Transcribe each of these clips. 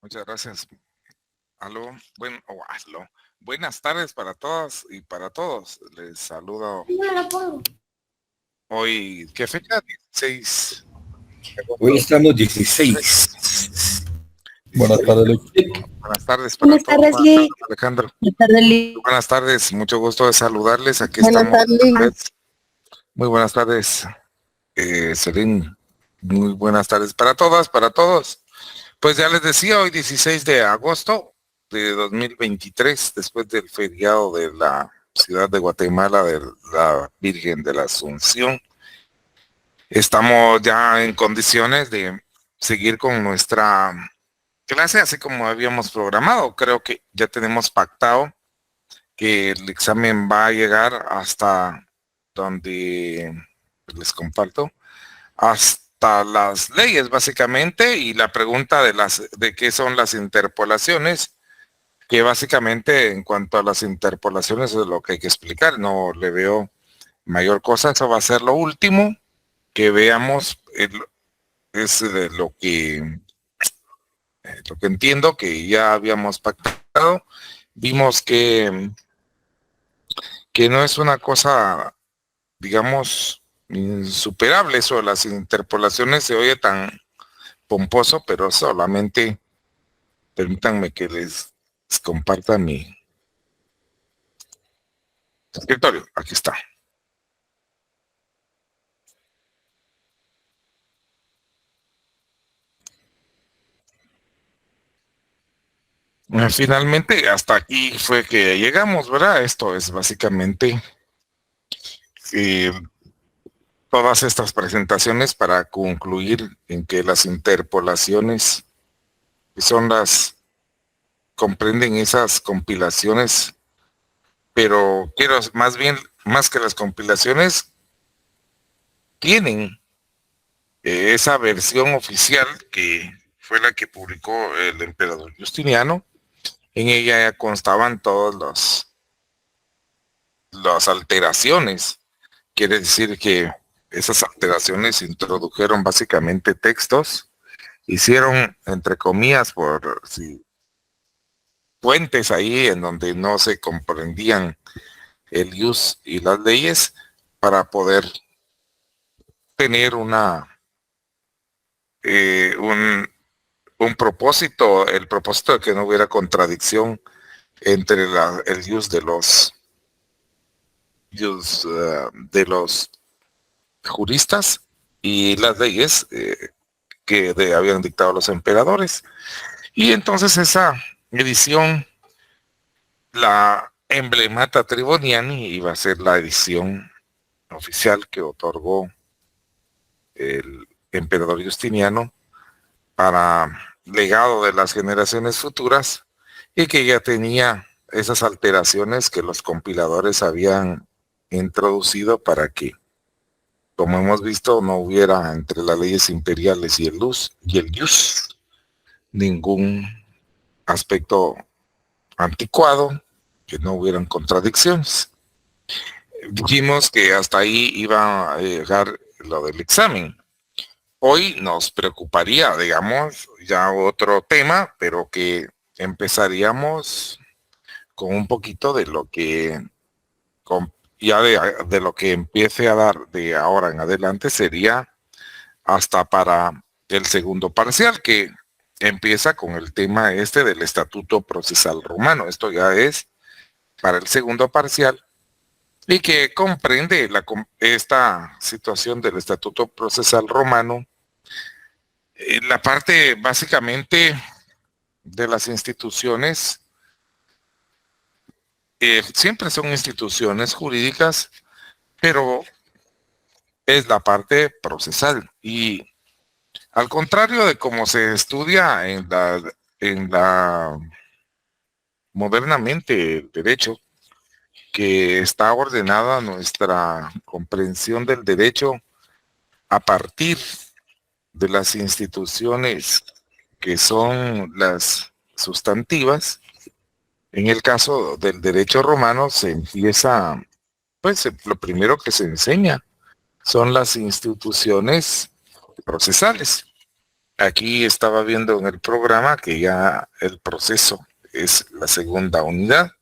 Muchas gracias. Aló, aló. Buenas tardes para todas y para todos. Les saludo hoy, ¿qué fecha? 16 de Hoy agosto. estamos 16. Buenas 16. tardes, Buenas tardes para Buenas todos. tardes, Buenas Lee. tardes, Alejandro. Buenas tardes, Lee. Buenas tardes, mucho gusto de saludarles. Aquí Buenas estamos. tardes. Muy buenas tardes, Selene. Muy buenas tardes para todas, para todos. Pues ya les decía, hoy 16 de agosto de 2023, después del feriado de la ciudad de Guatemala, de la Virgen de la Asunción, estamos ya en condiciones de seguir con nuestra clase, así como habíamos programado. Creo que ya tenemos pactado que el examen va a llegar hasta donde les comparto, hasta las leyes básicamente, y la pregunta de qué son las interpolaciones, que básicamente en cuanto a las interpolaciones es lo que hay que explicar. No le veo mayor cosa. Eso va a ser lo último que veamos. Es de lo que entiendo que ya habíamos pactado. Vimos que no es una cosa, digamos, insuperable. Eso de las interpolaciones se oye tan pomposo, pero solamente permítanme que les comparta mi escritorio. Aquí está. Finalmente, hasta aquí fue que llegamos, ¿verdad? Esto es básicamente eh, todas estas presentaciones para concluir en que las interpolaciones son comprenden esas compilaciones, pero quiero más bien, más que las compilaciones, tienen esa versión oficial que fue la que publicó el emperador Justiniano. En ella ya constaban todas las alteraciones. Quiere decir que esas alteraciones introdujeron básicamente textos, hicieron, entre comillas, puentes ahí en donde no se comprendían el ius y las leyes para poder tener eh, un, un propósito, el propósito de que no hubiera contradicción entre el ius de los juristas y las leyes que habían dictado los emperadores. Y entonces esa edición, la emblemata Triboniani, iba a ser la edición oficial que otorgó el emperador Justiniano para legado de las generaciones futuras, y que ya tenía esas alteraciones que los compiladores habían introducido para que, como hemos visto, no hubiera entre las leyes imperiales y el ius ningún aspecto anticuado, que no hubieran contradicciones. Dijimos que hasta ahí iba a llegar lo del examen. Hoy nos preocuparía, digamos, ya otro tema, pero que empezaríamos con un poquito de lo que, ya de lo que empiece a dar de ahora en adelante, sería hasta para el segundo parcial, que empieza con el tema este del Estatuto Procesal Romano. Esto ya es para el segundo parcial, y que comprende esta situación del Estatuto Procesal Romano, la parte básicamente de las instituciones. Siempre son instituciones jurídicas, pero es la parte procesal. Y al contrario de cómo se estudia en la modernamente el derecho, que está ordenada nuestra comprensión del derecho a partir de las instituciones que son las sustantivas. En el caso del derecho romano se empieza, pues lo primero que se enseña son las instituciones procesales. aquí estaba viendo en el programa que ya el proceso es la segunda unidad.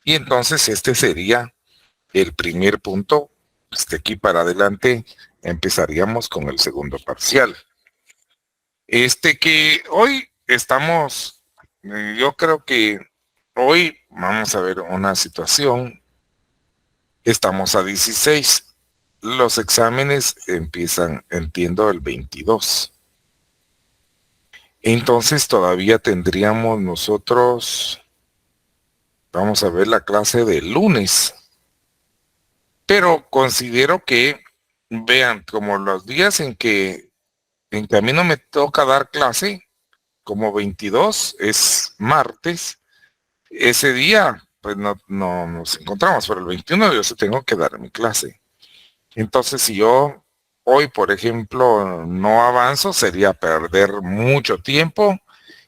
Y entonces este sería el primer punto. De aquí para adelante empezaríamos con el segundo parcial. Que hoy estamos, yo creo que hoy vamos a ver una situación. Estamos a 16. Los exámenes empiezan, entiendo, el 22. Entonces todavía tendríamos nosotros, vamos a ver la clase del lunes. Pero considero que, vean, como los días en que a mí no me toca dar clase, como 22 es martes, ese día pues no nos encontramos, pero el 21 yo sí tengo que dar mi clase. Entonces si yo hoy, por ejemplo, no avanzo, sería perder mucho tiempo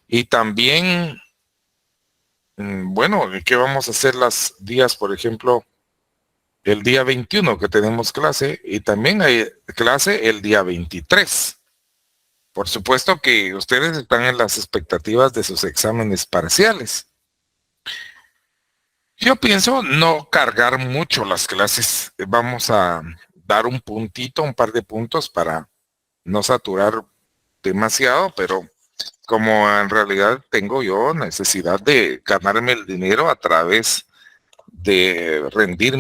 y también, bueno, ¿qué vamos a hacer los días, por ejemplo, el día 21 que tenemos clase y también hay clase el día 23? Por supuesto que ustedes están en las expectativas de sus exámenes parciales. Yo pienso no cargar mucho las clases. Vamos a dar un puntito, un par de puntos para no saturar demasiado, pero como en realidad tengo yo necesidad de ganarme el dinero a través de rendir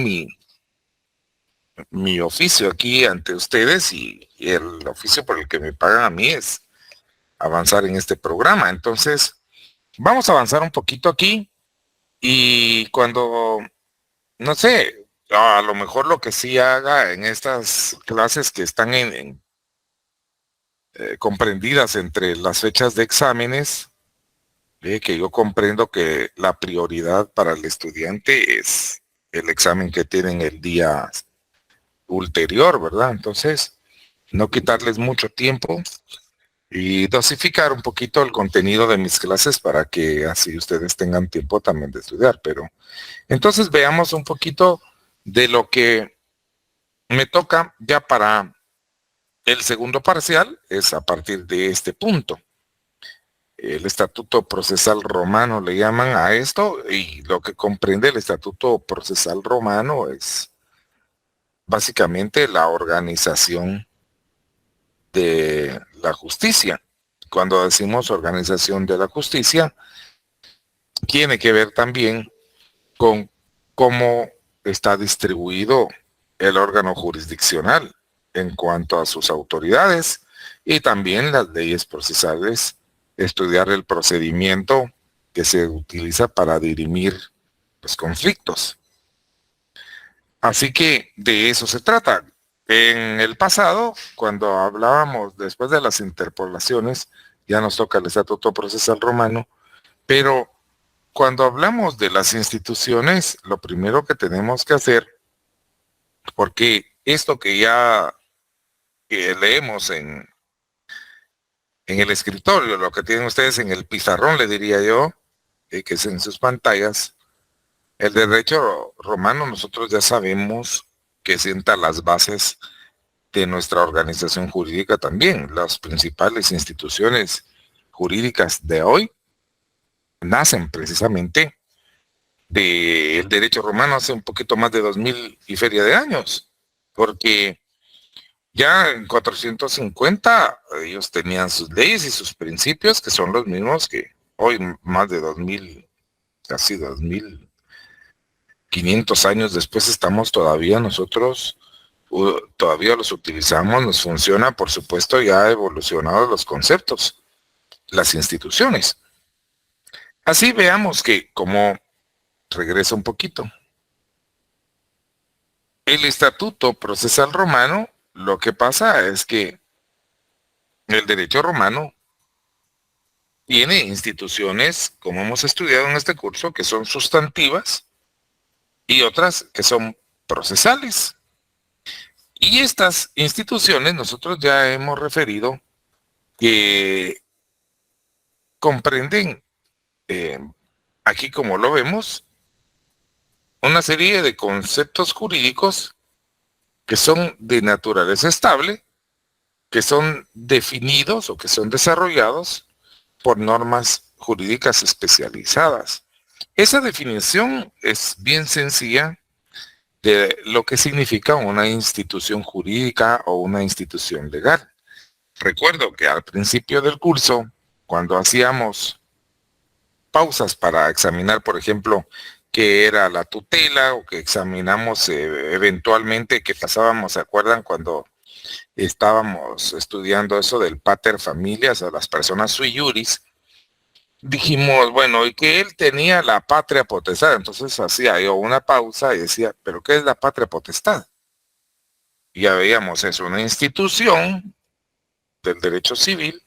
mi oficio aquí ante ustedes y el oficio por el que me pagan a mí es avanzar en este programa. Entonces, vamos a avanzar un poquito aquí y cuando, no sé, a lo mejor lo que sí haga en estas clases que están comprendidas entre las fechas de exámenes, que yo comprendo que la prioridad para el estudiante es el examen que tienen el día ulterior, ¿verdad? Entonces, no quitarles mucho tiempo y dosificar un poquito el contenido de mis clases para que así ustedes tengan tiempo también de estudiar. Pero entonces veamos un poquito de lo que me toca ya para el segundo parcial, es a partir de este punto. El Estatuto Procesal Romano le llaman a esto, y lo que comprende el Estatuto Procesal Romano es básicamente la organización de la justicia. Cuando decimos organización de la justicia, tiene que ver también con cómo está distribuido el órgano jurisdiccional en cuanto a sus autoridades y también las leyes procesales, estudiar el procedimiento que se utiliza para dirimir los conflictos. Así que de eso se trata. En el pasado, cuando hablábamos después de las interpolaciones, ya nos toca el Estatuto Procesal Romano, pero cuando hablamos de las instituciones, lo primero que tenemos que hacer, porque esto que ya leemos en el escritorio, lo que tienen ustedes en el pizarrón, le diría yo, que es en sus pantallas, el derecho romano nosotros ya sabemos que sienta las bases de nuestra organización jurídica también. Las principales instituciones jurídicas de hoy nacen precisamente del derecho romano hace un poquito más de 2000 y feria de años, porque ya en 450 ellos tenían sus leyes y sus principios que son los mismos que hoy, más de 2000, casi 2500 años después, estamos todavía nosotros, todavía los utilizamos, nos funciona. Por supuesto, ya ha evolucionado los conceptos, las instituciones. Así veamos que, como regreso un poquito, el Estatuto Procesal Romano, lo que pasa es que el derecho romano tiene instituciones, como hemos estudiado en este curso, que son sustantivas y otras que son procesales. Y estas instituciones nosotros ya hemos referido que comprenden, aquí como lo vemos, una serie de conceptos jurídicos que son de naturaleza estable que son definidos o que son desarrollados por normas jurídicas especializadas. Esa definición es bien sencilla de lo que significa una institución jurídica o una institución legal. Recuerdo que al principio del curso, cuando hacíamos pausas para examinar, por ejemplo, qué era la tutela o que examinamos eventualmente, que pasábamos, ¿se acuerdan cuando estábamos estudiando eso del pater familias a las personas sui juris? Dijimos, bueno, y que él tenía la patria potestad. Entonces hacía yo una pausa y decía, ¿pero qué es la patria potestad? Y ya veíamos, es una institución del derecho civil.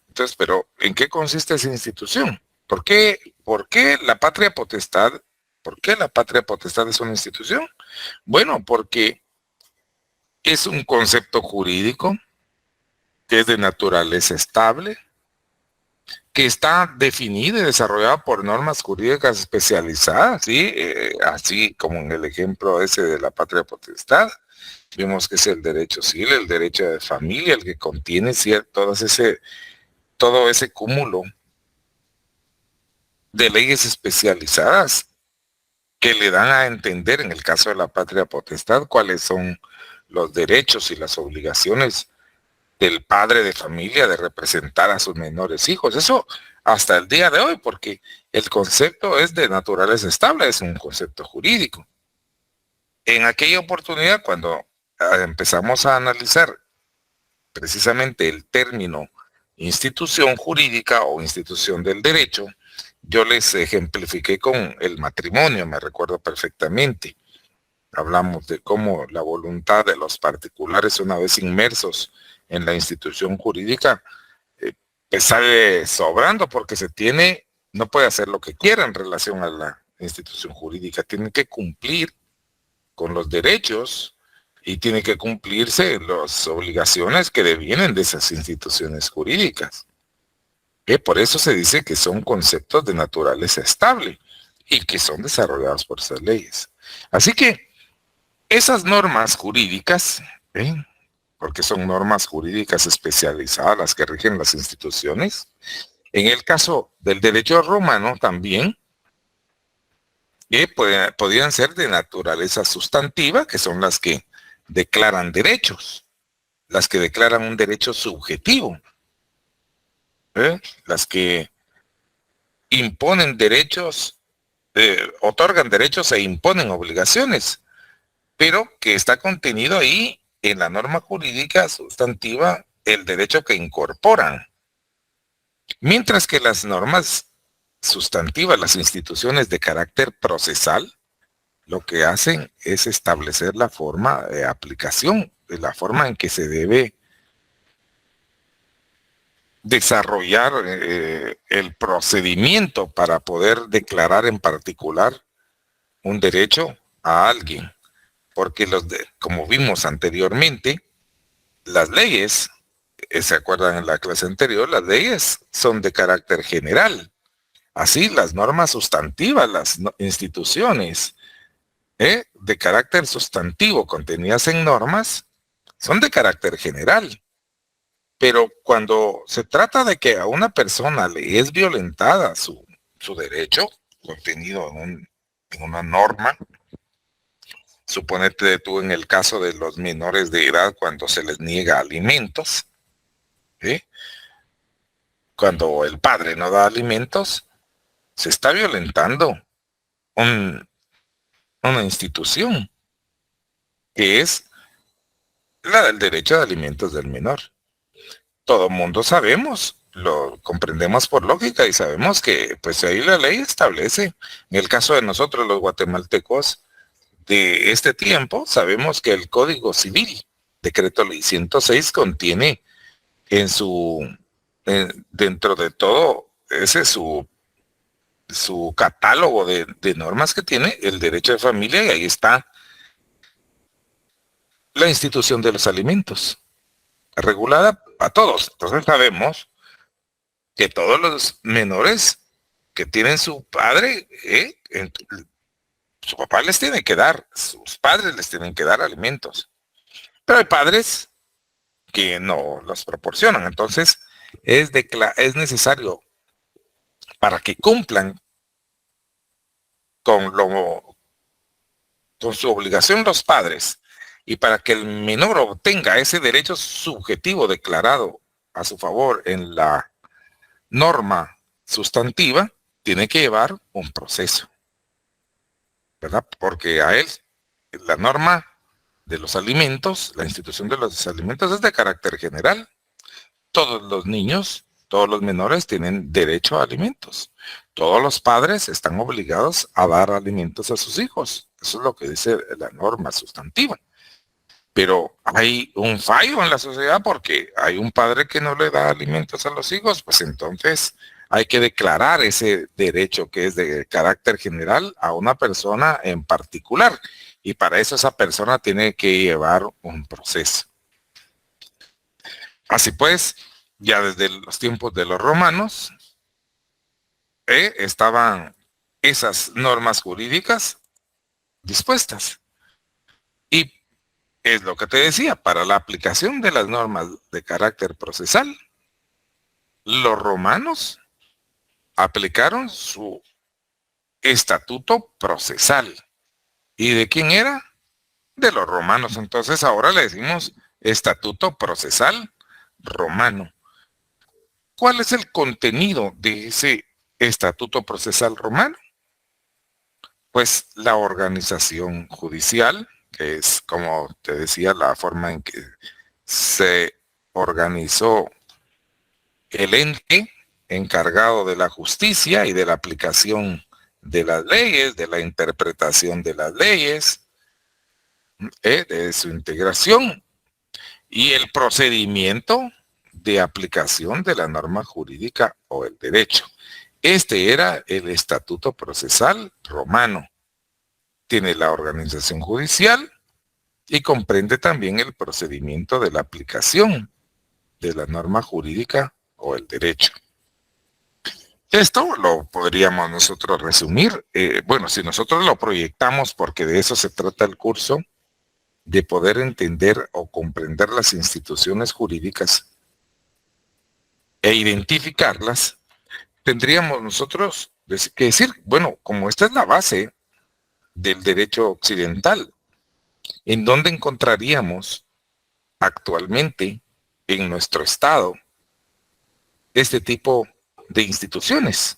Entonces, pero ¿en qué consiste esa institución? ¿Por qué la patria potestad? ¿Por qué la patria potestad es una institución? Bueno, porque es un concepto jurídico que es de naturaleza estable, que está definido y desarrollado por normas jurídicas especializadas, ¿sí? Así como en el ejemplo ese de la patria potestad. Vimos que es el derecho civil, el derecho de familia, el que contiene todo ese cúmulo de leyes especializadas que le dan a entender, en el caso de la patria potestad, cuáles son los derechos y las obligaciones del padre de familia de representar a sus menores hijos. Eso hasta el día de hoy, porque el concepto es de naturaleza estable, es un concepto jurídico. En aquella oportunidad, cuando empezamos a analizar precisamente el término institución jurídica o institución del derecho, yo les ejemplifiqué con el matrimonio, me recuerdo perfectamente. Hablamos de cómo la voluntad de los particulares, una vez inmersos en la institución jurídica, pues sale sobrando porque no puede hacer lo que quiera en relación a la institución jurídica, tiene que cumplir con los derechos y tiene que cumplirse las obligaciones que devienen de esas instituciones jurídicas. Por eso se dice que son conceptos de naturaleza estable y que son desarrollados por esas leyes. Así que esas normas jurídicas, porque son normas jurídicas especializadas las que rigen las instituciones, en el caso del derecho romano también, podían ser de naturaleza sustantiva, que son las que declaran derechos, las que declaran un derecho subjetivo, las que imponen derechos, otorgan derechos e imponen obligaciones, pero que está contenido ahí en la norma jurídica sustantiva el derecho que incorporan. Mientras que las normas sustantivas, las instituciones de carácter procesal, lo que hacen es establecer la forma de aplicación, de la forma en que se debe desarrollar el procedimiento para poder declarar en particular un derecho a alguien. Porque como vimos anteriormente, las leyes, ¿se acuerdan en la clase anterior? Las leyes son de carácter general. Así, las normas sustantivas, las instituciones de carácter sustantivo contenidas en normas, son de carácter general. Pero cuando se trata de que a una persona le es violentada su derecho contenido en una norma, suponete tú en el caso de los menores de edad cuando se les niega alimentos, cuando el padre no da alimentos, se está violentando una institución que es la del derecho de alimentos del menor. Todo mundo sabemos, lo comprendemos por lógica y sabemos que pues ahí la ley establece, en el caso de nosotros los guatemaltecos de este tiempo, sabemos que el Código Civil, Decreto Ley 106, contiene dentro de todo ese su catálogo de normas que tiene el derecho de familia, y ahí está la institución de los alimentos, regulada a todos. Entonces sabemos que todos los menores que tienen su padre, su papá les tiene que dar, sus padres les tienen que dar alimentos. Pero hay padres que no los proporcionan. Entonces, es necesario para que cumplan con su obligación los padres y para que el menor obtenga ese derecho subjetivo declarado a su favor en la norma sustantiva, tiene que llevar un proceso, ¿verdad? Porque a él la norma de los alimentos, la institución de los alimentos es de carácter general. Todos los niños, todos los menores tienen derecho a alimentos. Todos los padres están obligados a dar alimentos a sus hijos. Eso es lo que dice la norma sustantiva. Pero hay un fallo en la sociedad porque hay un padre que no le da alimentos a los hijos, pues entonces hay que declarar ese derecho que es de carácter general a una persona en particular. Y para eso esa persona tiene que llevar un proceso. Así pues, ya desde los tiempos de los romanos, estaban esas normas jurídicas dispuestas. Y es lo que te decía, para la aplicación de las normas de carácter procesal, los romanos aplicaron su estatuto procesal. ¿Y de quién era? De los romanos. Entonces ahora le decimos estatuto procesal romano. ¿Cuál es el contenido de ese estatuto procesal romano? Pues la organización judicial, que es, como te decía, la forma en que se organizó el ente encargado de la justicia y de la aplicación de las leyes, de la interpretación de las leyes, de su integración y el procedimiento de aplicación de la norma jurídica o el derecho. Este era el estatuto procesal romano. Tiene la organización judicial y comprende también el procedimiento de la aplicación de la norma jurídica o el derecho. Esto lo podríamos nosotros resumir, bueno, si nosotros lo proyectamos, porque de eso se trata el curso, de poder entender o comprender las instituciones jurídicas e identificarlas, tendríamos nosotros que decir, bueno, como esta es la base del derecho occidental, ¿en dónde encontraríamos actualmente en nuestro estado este tipo de instituciones?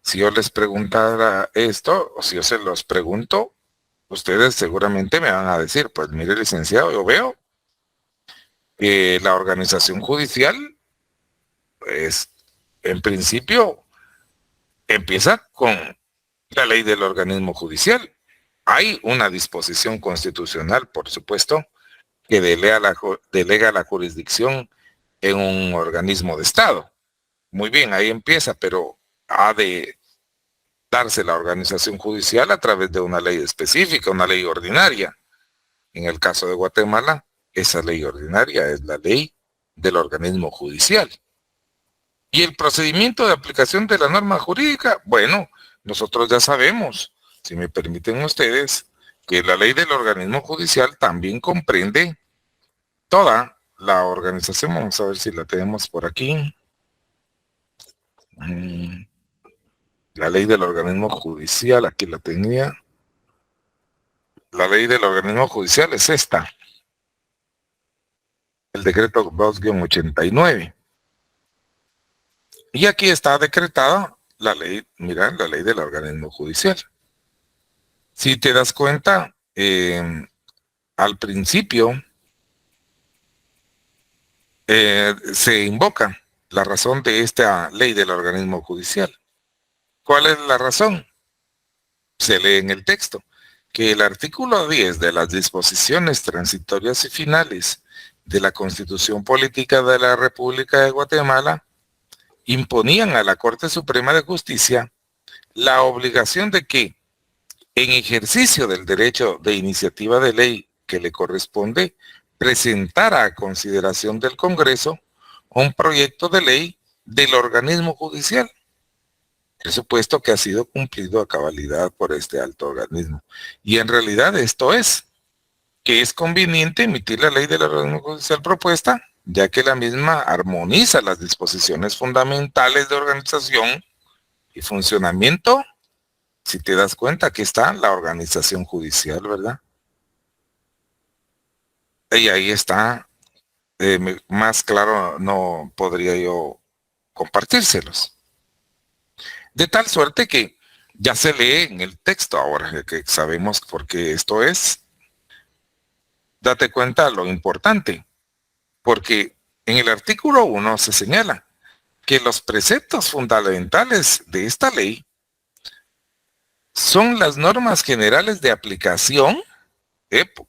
Si yo les preguntara esto, o si yo se los pregunto, ustedes seguramente me van a decir, pues mire, licenciado, yo veo que la organización judicial, pues, en principio, empieza con la ley del organismo judicial. Hay una disposición constitucional, por supuesto, que delega la jurisdicción en un organismo de Estado. Muy bien, ahí empieza, pero ha de darse la organización judicial a través de una ley específica, una ley ordinaria. En el caso de Guatemala, esa ley ordinaria es la ley del organismo judicial. Y el procedimiento de aplicación de la norma jurídica, bueno, nosotros ya sabemos, si me permiten ustedes, que la ley del organismo judicial también comprende toda la organización. Vamos a ver si la tenemos por aquí. La ley del organismo judicial, aquí la tenía. La ley del organismo judicial es esta. El decreto 2-89. Y aquí está decretada la ley, mira, la ley del organismo judicial. Si te das cuenta, al principio se invoca la razón de esta ley del organismo judicial. ¿Cuál es la razón? Se lee en el texto que el artículo 10 de las disposiciones transitorias y finales de la Constitución Política de la República de Guatemala imponían a la Corte Suprema de Justicia la obligación de que, en ejercicio del derecho de iniciativa de ley que le corresponde, presentara a consideración del Congreso un proyecto de ley del organismo judicial, presupuesto que ha sido cumplido a cabalidad por este alto organismo. Y en realidad esto es. que es conveniente emitir la ley de la organización judicial propuesta, ya que la misma armoniza las disposiciones fundamentales de organización y funcionamiento. Si te das cuenta, aquí está la organización judicial, ¿verdad? Y ahí está, más claro no podría yo compartírselos. De tal suerte que ya se lee en el texto ahora, que sabemos por qué esto es. Date cuenta lo importante, porque en el artículo 1 se señala que los preceptos fundamentales de esta ley son las normas generales de aplicación,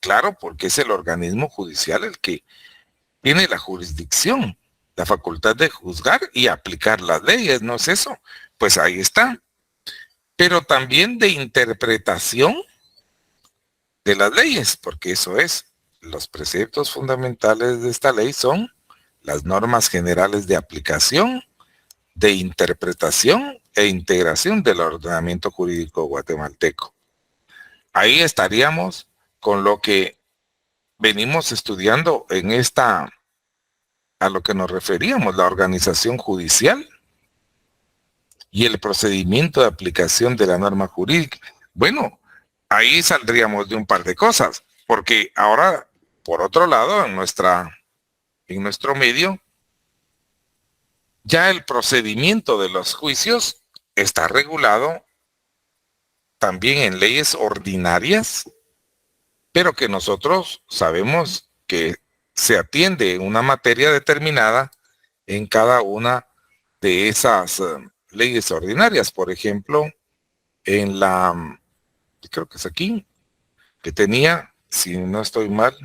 claro, porque es el organismo judicial el que tiene la jurisdicción, la facultad de juzgar y aplicar las leyes, ¿no es eso? Pues ahí está. Pero también de interpretación de las leyes, porque eso es, los preceptos fundamentales de esta ley son las normas generales de aplicación, de interpretación e integración del ordenamiento jurídico guatemalteco. Ahí estaríamos con lo que venimos estudiando en esta, a lo que nos referíamos, la organización judicial y el procedimiento de aplicación de la norma jurídica. Bueno, ahí saldríamos de un par de cosas, porque ahora, por otro lado, en nuestro medio, ya el procedimiento de los juicios está regulado también en leyes ordinarias, pero que nosotros sabemos que se atiende una materia determinada en cada una de esas leyes ordinarias. Por ejemplo, en la, creo que es aquí, que tenía, si no estoy mal,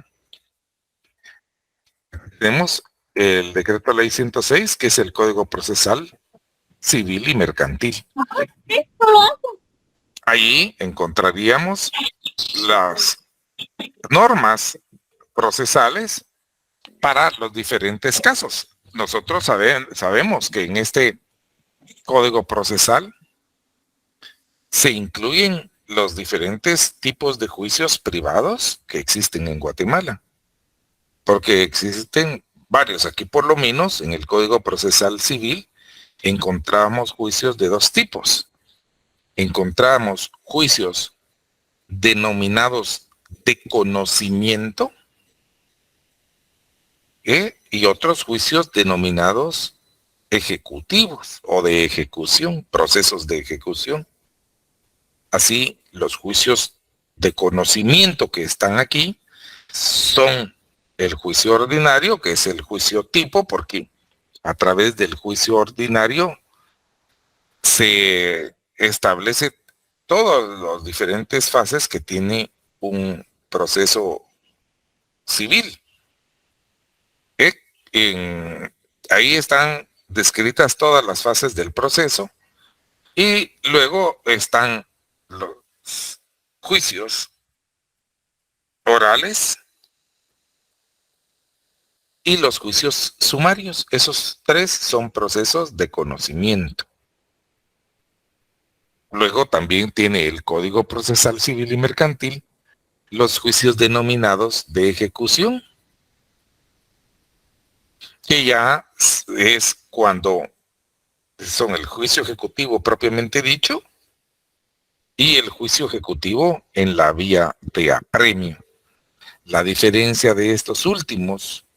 tenemos el decreto ley 106, que es el Código Procesal Civil y Mercantil. Allí encontraríamos las normas procesales para los diferentes casos. Nosotros sabemos que en este Código Procesal se incluyen los diferentes tipos de juicios privados que existen en Guatemala, porque existen varios. Aquí por lo menos en el Código Procesal Civil encontramos juicios de dos tipos. Encontramos juicios denominados de conocimiento y otros juicios denominados ejecutivos o de ejecución, procesos de ejecución. Así, los juicios de conocimiento que están aquí son el juicio ordinario, que es el juicio tipo, porque a través del juicio ordinario se establece todas las diferentes fases que tiene un proceso civil. Ahí están descritas todas las fases del proceso y luego están los juicios orales y los juicios sumarios. Esos tres son procesos de conocimiento. Luego también tiene el Código Procesal Civil y Mercantil los juicios denominados de ejecución, que ya es cuando son el juicio ejecutivo propiamente dicho y el juicio ejecutivo en la vía de apremio. La diferencia de estos últimos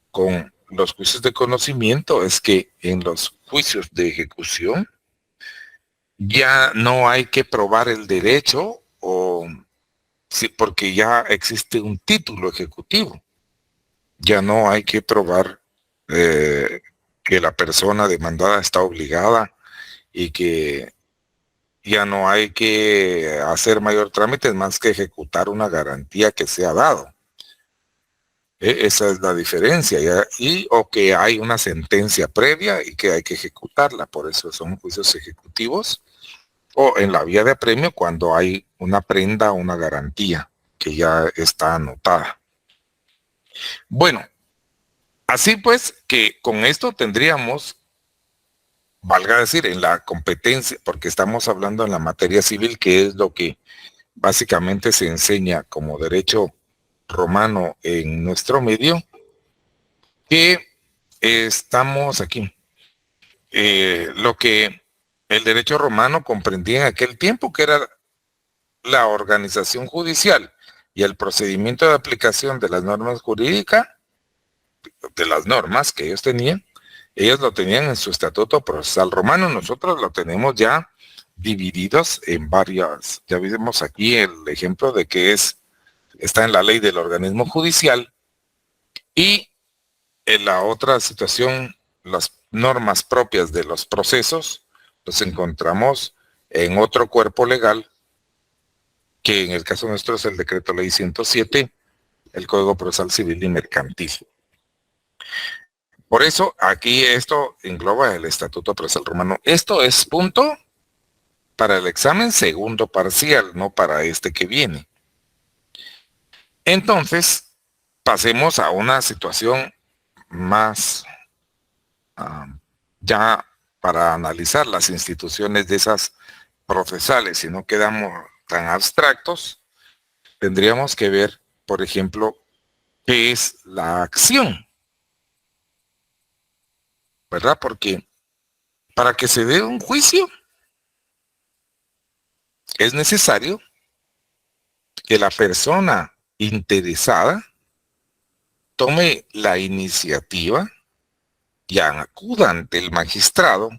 con los juicios de conocimiento es que en los juicios de ejecución ya no hay que probar el derecho porque ya existe un título ejecutivo. Ya no hay que probar que la persona demandada está obligada y que ya no hay que hacer mayor trámite más que ejecutar una garantía que se ha dado. Esa es la diferencia, o que hay una sentencia previa y que hay que ejecutarla. Por eso son juicios ejecutivos, o en la vía de apremio cuando hay una prenda o una garantía que ya está anotada. Bueno, así pues que con esto tendríamos, valga decir, en la competencia, porque estamos hablando en la materia civil, que es lo que básicamente se enseña como derecho romano en nuestro medio, que estamos aquí. Lo que el derecho romano comprendía en aquel tiempo, que era la organización judicial y el procedimiento de aplicación de las normas jurídicas, de las normas que ellos lo tenían en su estatuto procesal romano. Nosotros lo tenemos ya divididos en varias. Ya vimos aquí el ejemplo de que está en la ley del organismo judicial, y en la otra situación, las normas propias de los procesos los encontramos en otro cuerpo legal, que en el caso nuestro es el decreto ley 107, el Código Procesal Civil y Mercantil. Por eso aquí esto engloba el Estatuto Procesal Romano. Esto es punto para el examen segundo parcial, no para este que viene. Entonces, pasemos a una situación más ya para analizar las instituciones de esas procesales. Si no quedamos tan abstractos, tendríamos que ver, por ejemplo, qué es la acción, ¿verdad? Porque para que se dé un juicio es necesario que la persona interesada tome la iniciativa y acuda ante el magistrado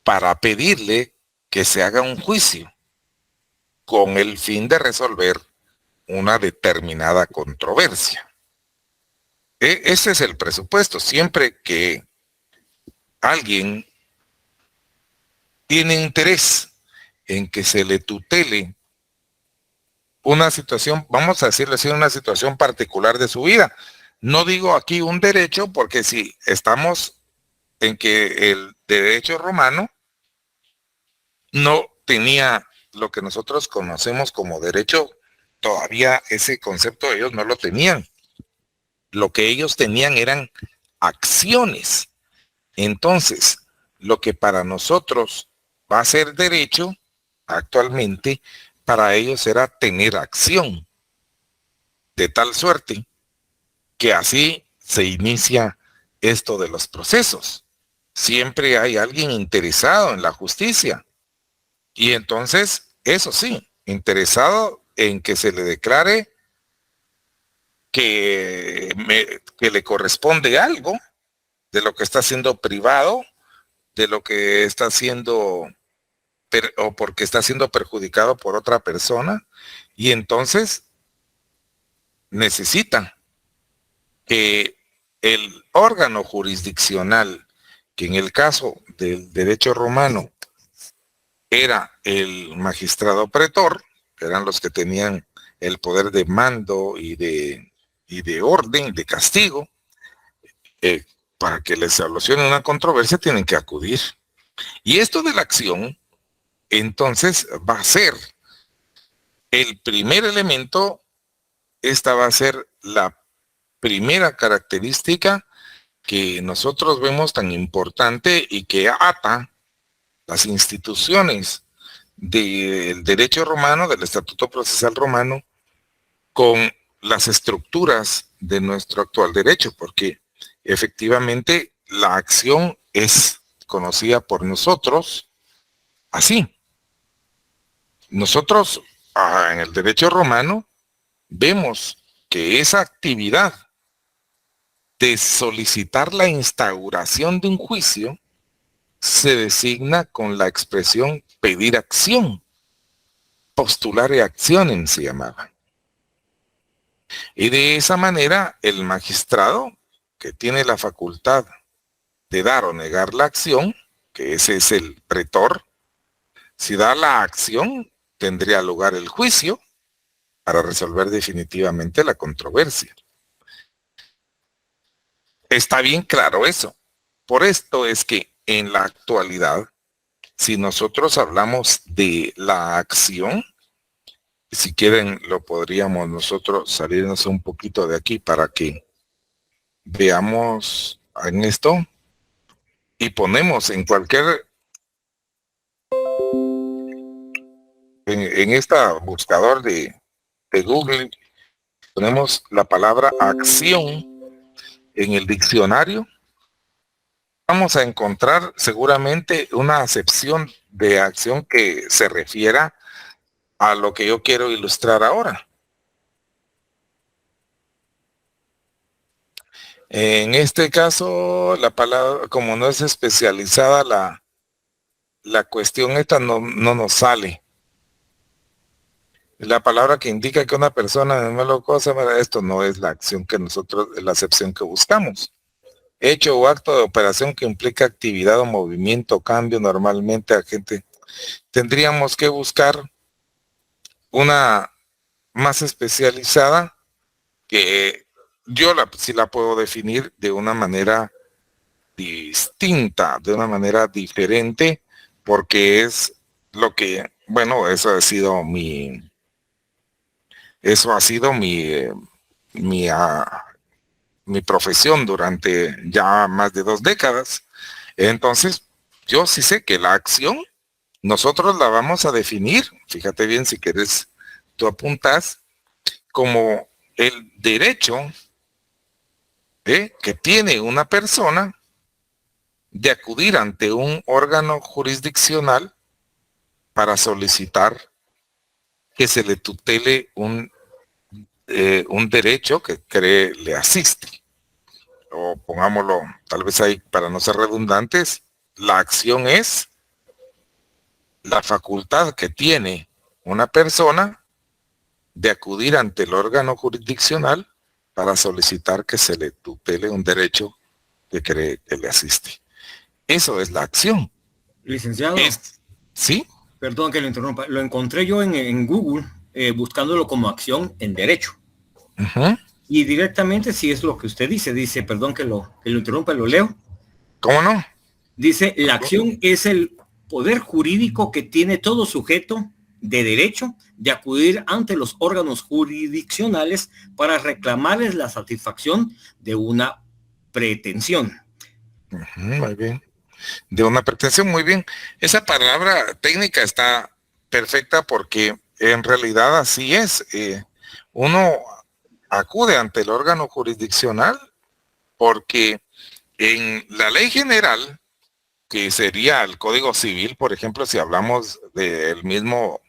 para pedirle que se haga un juicio con el fin de resolver una determinada controversia. Ese es el presupuesto. Siempre que alguien tiene interés en que se le tutele una situación, vamos a decirlo así, una situación particular de su vida. No digo aquí un derecho, porque si estamos en que el derecho romano no tenía lo que nosotros conocemos como derecho, todavía ese concepto ellos no lo tenían. Lo que ellos tenían eran acciones. Entonces, lo que para nosotros va a ser derecho actualmente, para ellos era tener acción, de tal suerte que así se inicia esto de los procesos. Siempre hay alguien interesado en la justicia, y entonces, eso sí, interesado en que se le declare que le corresponde algo de lo que está siendo privado, de lo que está siendo o porque está siendo perjudicado por otra persona, y entonces necesita que el órgano jurisdiccional, que en el caso del derecho romano era el magistrado pretor, que eran los que tenían el poder de mando y de orden, de castigo, para que les solucione una controversia tienen que acudir. Y esto de la acción, entonces, va a ser el primer elemento. Esta va a ser la primera característica que nosotros vemos tan importante y que ata las instituciones del derecho romano, del Estatuto Procesal Romano, con las estructuras de nuestro actual derecho, porque efectivamente la acción es conocida por nosotros así. Nosotros en el derecho romano vemos que esa actividad de solicitar la instauración de un juicio se designa con la expresión pedir acción, postulare actionem se llamaba. Y de esa manera el magistrado, que tiene la facultad de dar o negar la acción, que ese es el pretor, si da la acción, tendría lugar el juicio para resolver definitivamente la controversia. Está bien claro eso. Por esto es que en la actualidad, si nosotros hablamos de la acción, si quieren lo podríamos nosotros salirnos un poquito de aquí para que veamos en esto, y ponemos en cualquier, en esta buscador de Google, ponemos la palabra acción en el diccionario, vamos a encontrar seguramente una acepción de acción que se refiera a lo que yo quiero ilustrar ahora. En este caso, la palabra, como no es especializada, la cuestión esta no nos sale. La palabra que indica que una persona es malo cosa, esto no es la acción que nosotros, la acepción que buscamos. Hecho o acto de operación que implica actividad o movimiento, cambio, normalmente agente. Tendríamos que buscar una más especializada que yo sí la puedo definir de una manera distinta, de una manera diferente, porque es lo que, bueno, eso ha sido mi mi profesión durante ya más de 2 décadas. Entonces, yo sí sé que la acción, nosotros la vamos a definir, fíjate bien si quieres, tú apuntas, como el derecho que tiene una persona de acudir ante un órgano jurisdiccional para solicitar que se le tutele un derecho que cree le asiste. O pongámoslo, tal vez ahí para no ser redundantes, la acción es la facultad que tiene una persona de acudir ante el órgano jurisdiccional para solicitar que se le tutele un derecho que cree que le asiste. Eso es la acción. Licenciado. ¿Sí? Perdón que lo interrumpa. Lo encontré yo en Google buscándolo como acción en derecho. Uh-huh. Y directamente, si es lo que usted dice, perdón que lo interrumpa, lo leo. ¿Cómo no? Dice, la acción es el poder jurídico que tiene todo sujeto de derecho de acudir ante los órganos jurisdiccionales para reclamarles la satisfacción de una pretensión. Uh-huh, muy bien. De una pretensión, muy bien. Esa palabra técnica está perfecta porque en realidad así es. Uno acude ante el órgano jurisdiccional porque en la ley general, que sería el Código Civil, por ejemplo, si hablamos del mismo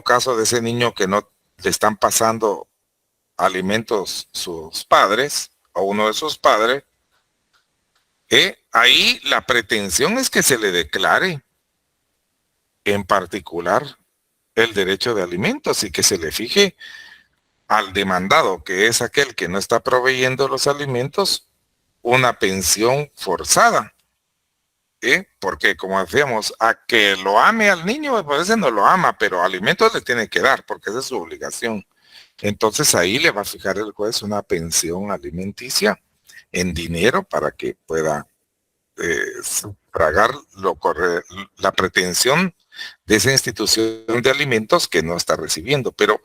caso de ese niño que no le están pasando alimentos sus padres o uno de sus padres, ahí la pretensión es que se le declare en particular el derecho de alimentos y que se le fije al demandado, que es aquel que no está proveyendo los alimentos, una pensión forzada. Porque como decíamos, a que lo ame al niño, a veces no lo ama, pero alimentos le tiene que dar, porque esa es su obligación. Entonces ahí le va a fijar el juez una pensión alimenticia en dinero para que pueda sufragar la pretensión de esa institución de alimentos que no está recibiendo. Pero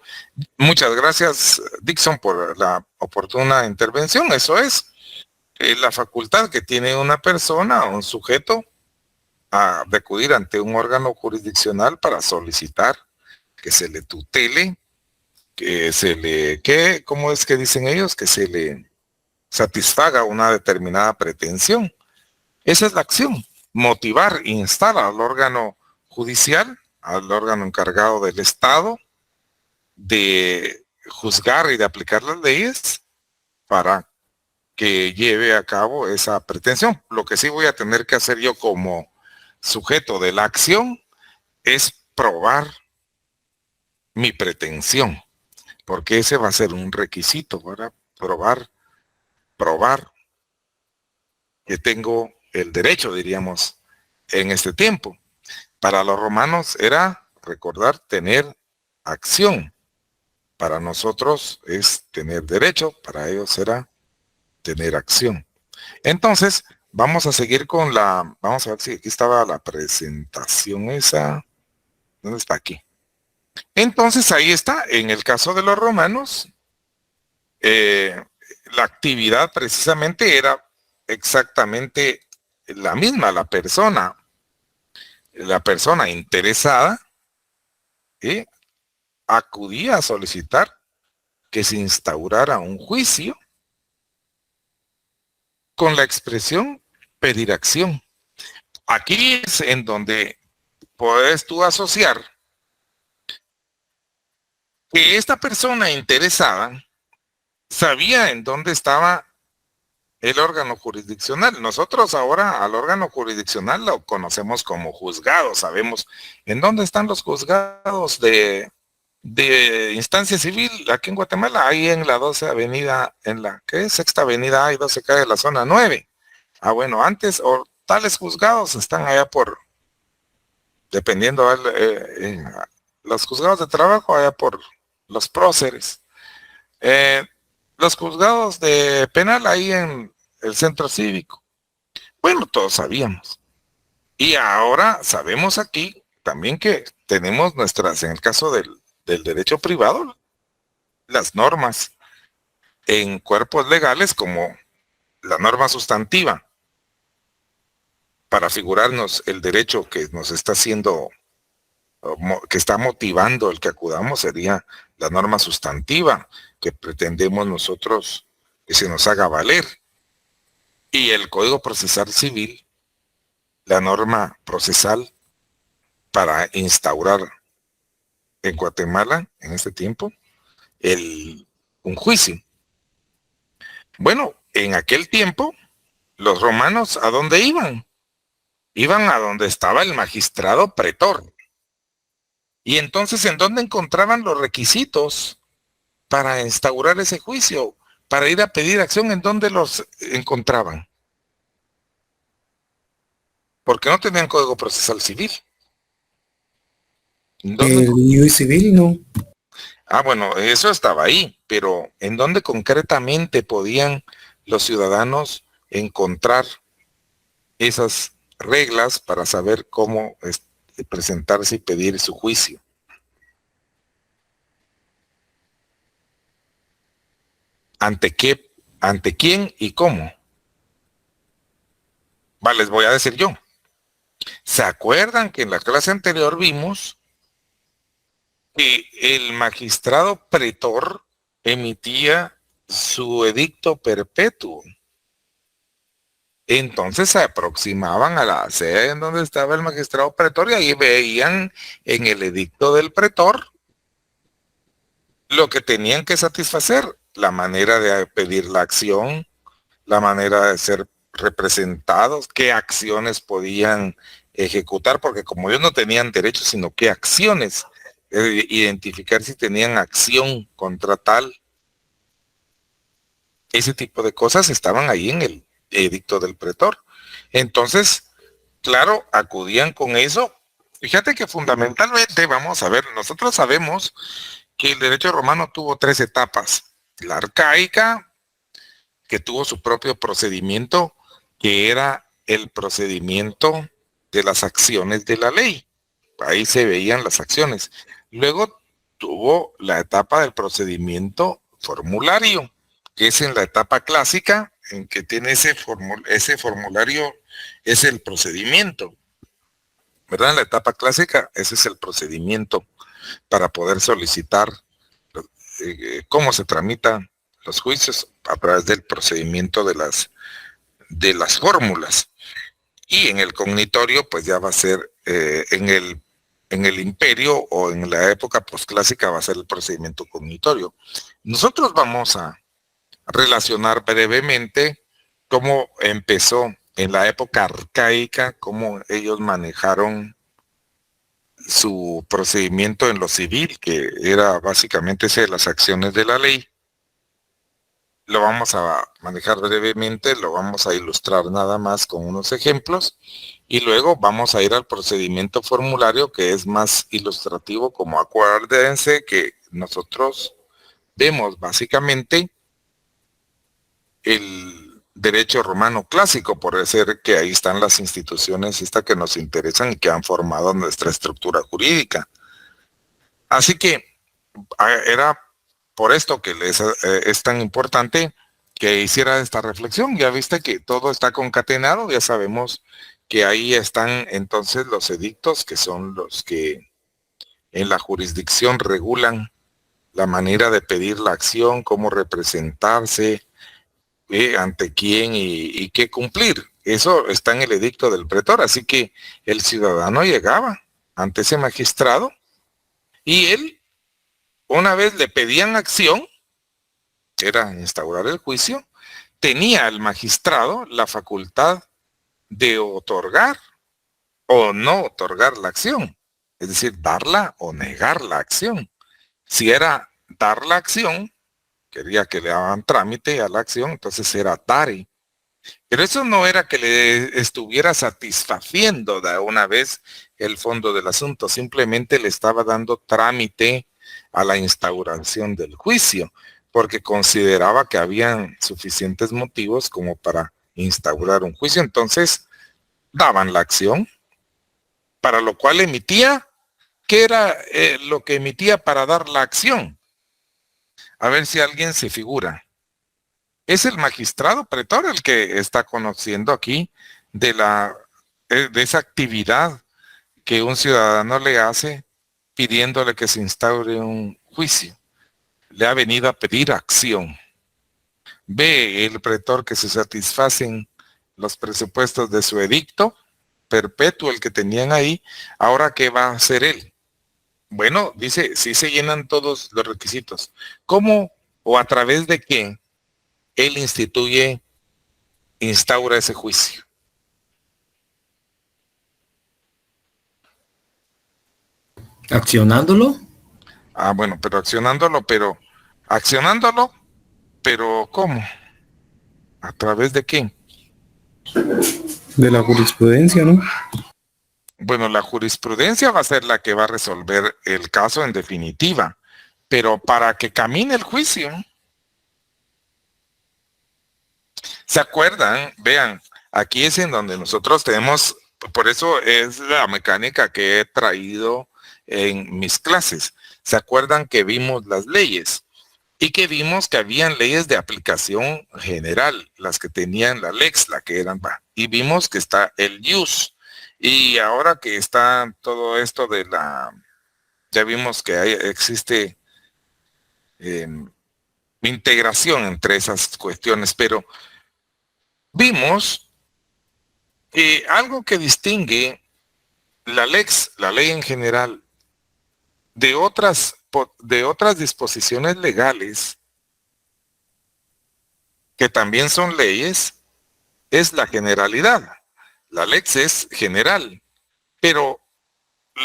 muchas gracias, Dixon, por la oportuna intervención. Eso es la facultad que tiene una persona o un sujeto de acudir ante un órgano jurisdiccional para solicitar que se le tutele, ¿cómo es que dicen ellos? Que se le satisfaga una determinada pretensión. Esa es la acción, motivar, instar al órgano judicial, al órgano encargado del Estado, de juzgar y de aplicar las leyes para que lleve a cabo esa pretensión. Lo que sí voy a tener que hacer yo como sujeto de la acción es probar mi pretensión, porque ese va a ser un requisito para probar que tengo el derecho, diríamos, en este tiempo. Para los romanos era, recordar, tener acción. Para nosotros es tener derecho, para ellos era tener acción. Entonces, vamos a seguir con vamos a ver si aquí estaba la presentación esa. ¿Dónde está aquí? Entonces, ahí está, en el caso de los romanos, la actividad precisamente era exactamente la misma, la persona interesada acudía a solicitar que se instaurara un juicio con la expresión pedir acción. Aquí es en donde puedes tú asociar que esta persona interesada sabía en dónde estaba el órgano jurisdiccional. Nosotros ahora al órgano jurisdiccional lo conocemos como juzgado. Sabemos en dónde están los juzgados de instancia civil aquí en Guatemala. Ahí en la 12 avenida, en la que es Sexta Avenida A y 12K de la zona 9. Bueno, antes, o tales juzgados están allá por, dependiendo, los juzgados de trabajo allá por los próceres. Los juzgados de penal ahí en el centro cívico. Bueno, todos sabíamos. Y ahora sabemos aquí también que tenemos nuestras, en el caso del derecho privado, las normas en cuerpos legales como la norma sustantiva para figurarnos el derecho que nos está haciendo, que está motivando el que acudamos, sería la norma sustantiva que pretendemos nosotros que se nos haga valer. Y el Código Procesal Civil, la norma procesal para instaurar en Guatemala, en este tiempo, un juicio. Bueno, en aquel tiempo, los romanos, ¿a dónde iban? Iban a donde estaba el magistrado pretor. Y entonces, ¿en dónde encontraban los requisitos para instaurar ese juicio? Para ir a pedir acción, ¿en dónde los encontraban? Porque no tenían Código Procesal Civil. El juicio civil, no. Bueno, eso estaba ahí, pero ¿en dónde concretamente podían los ciudadanos encontrar esas reglas para saber cómo presentarse y pedir su juicio? ¿Ante qué? ¿Ante quién y cómo? Les voy a decir yo. ¿Se acuerdan que en la clase anterior vimos que el magistrado pretor emitía su edicto perpetuo? Entonces se aproximaban a la sede en donde estaba el magistrado pretor y ahí veían en el edicto del pretor lo que tenían que satisfacer, la manera de pedir la acción, la manera de ser representados, qué acciones podían ejecutar, porque como ellos no tenían derechos, sino qué acciones, identificar si tenían acción contra tal. Ese tipo de cosas estaban ahí en el edicto del pretor. Entonces, claro, acudían con eso. Fíjate que fundamentalmente, vamos a ver, nosotros sabemos que el derecho romano tuvo 3 etapas. La arcaica, que tuvo su propio procedimiento, que era el procedimiento de las acciones de la ley. Ahí se veían las acciones. Luego tuvo la etapa del procedimiento formulario, que es en la etapa clásica, en que tiene ese formulario, es el procedimiento, ¿verdad? En la etapa clásica, ese es el procedimiento para poder solicitar cómo se tramitan los juicios a través del procedimiento de las fórmulas. Y en el cognitorio, pues ya va a ser en el imperio o en la época posclásica va a ser el procedimiento cognitorio. Nosotros vamos a relacionar brevemente cómo empezó en la época arcaica, cómo ellos manejaron su procedimiento en lo civil, que era básicamente ese de las acciones de la ley. Lo vamos a manejar brevemente, lo vamos a ilustrar nada más con unos ejemplos y luego vamos a ir al procedimiento formulario, que es más ilustrativo. Como acuérdense que nosotros vemos básicamente el derecho romano clásico, por ser que ahí están las instituciones que nos interesan y que han formado nuestra estructura jurídica. Así que era por esto que es tan importante que hiciera esta reflexión. Ya viste que todo está concatenado, ya sabemos que ahí están entonces los edictos, que son los que en la jurisdicción regulan la manera de pedir la acción, cómo representarse, ante quién y qué cumplir. Eso está en el edicto del pretor, así que el ciudadano llegaba ante ese magistrado y él, una vez le pedían acción, que era instaurar el juicio, tenía el magistrado la facultad de otorgar o no otorgar la acción, es decir, darla o negar la acción. Si era dar la acción, quería que le daban trámite a la acción, entonces era dare. Pero eso no era que le estuviera satisfaciendo de una vez el fondo del asunto, simplemente le estaba dando trámite a la instauración del juicio, porque consideraba que habían suficientes motivos como para instaurar un juicio. Entonces, daban la acción, para lo cual emitía, ¿qué era lo que emitía para dar la acción? A ver si alguien se figura. Es el magistrado pretor el que está conociendo aquí de de esa actividad que un ciudadano le hace pidiéndole que se instaure un juicio. Le ha venido a pedir acción. Ve el pretor que se satisfacen los presupuestos de su edicto perpetuo, el que tenían ahí. Ahora, ¿qué va a hacer él? Bueno, dice, sí se llenan todos los requisitos. ¿Cómo o a través de qué él instaura ese juicio? Accionándolo. Ah, bueno, pero pero ¿cómo? ¿A través de qué? De la jurisprudencia, ¿no? Bueno, la jurisprudencia va a ser la que va a resolver el caso en definitiva, pero para que camine el juicio, ¿se acuerdan? Vean, aquí es en donde nosotros tenemos, por eso es la mecánica que he traído en mis clases. ¿Se acuerdan que vimos las leyes? Y que vimos que habían leyes de aplicación general, las que tenían la lex, la que eran, y vimos que está el ius. Y ahora que está todo esto ya vimos que existe integración entre esas cuestiones, pero vimos algo que distingue la lex, la ley en general, de otras disposiciones legales que también son leyes, es la generalidad. La lex es general, pero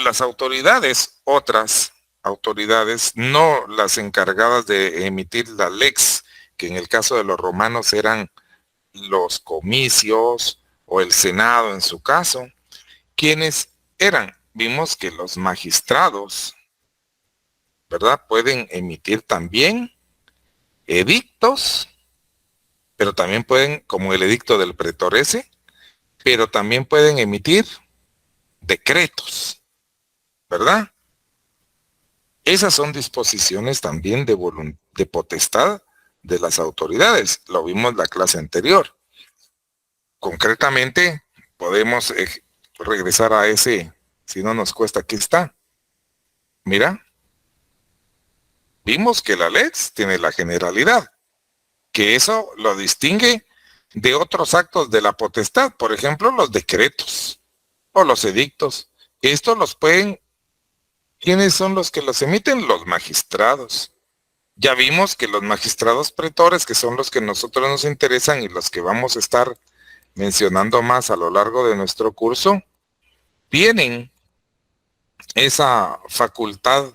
las autoridades, otras autoridades, no las encargadas de emitir la lex, que en el caso de los romanos eran los comicios o el senado en su caso, quienes eran, vimos que los magistrados, ¿verdad? Pueden emitir también edictos, pero también pueden, como el edicto del pretor ese, pero también pueden emitir decretos, ¿verdad? Esas son disposiciones también de potestad de las autoridades. Lo vimos la clase anterior. Concretamente, podemos regresar a ese, si no nos cuesta, aquí está. Mira, vimos que la lex tiene la generalidad, que eso lo distingue de otros actos de la potestad, por ejemplo, los decretos o los edictos. Estos los pueden, ¿quiénes son los que los emiten? Los magistrados. Ya vimos que los magistrados pretores, que son los que a nosotros nos interesan y los que vamos a estar mencionando más a lo largo de nuestro curso, tienen esa facultad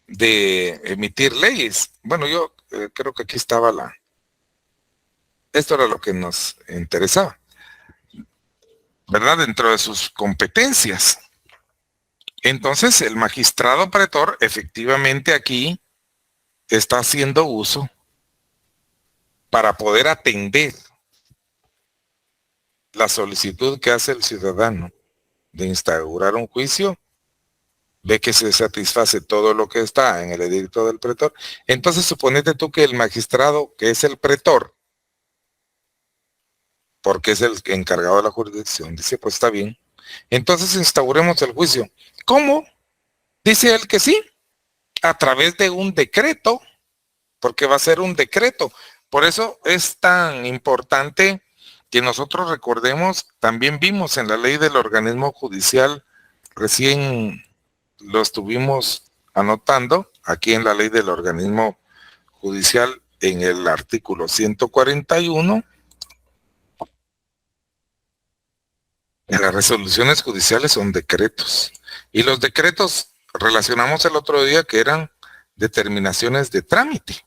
de emitir leyes. Bueno, yo creo que aquí estaba esto era lo que nos interesaba, ¿verdad? Dentro de sus competencias. Entonces, el magistrado pretor efectivamente aquí está haciendo uso para poder atender la solicitud que hace el ciudadano de instaurar un juicio, ve que se satisface todo lo que está en el edicto del pretor. Entonces, suponete tú que el magistrado, que es el pretor, porque es el encargado de la jurisdicción, dice, pues está bien, entonces instauremos el juicio. ¿Cómo? Dice él que sí. a través de un decreto, porque va a ser un decreto. Por eso es tan importante que nosotros recordemos, también vimos en la ley del organismo judicial, recién lo estuvimos anotando, aquí en la ley del organismo judicial, en el artículo 141, las resoluciones judiciales son decretos. Y los decretos relacionamos el otro día que eran determinaciones de trámite.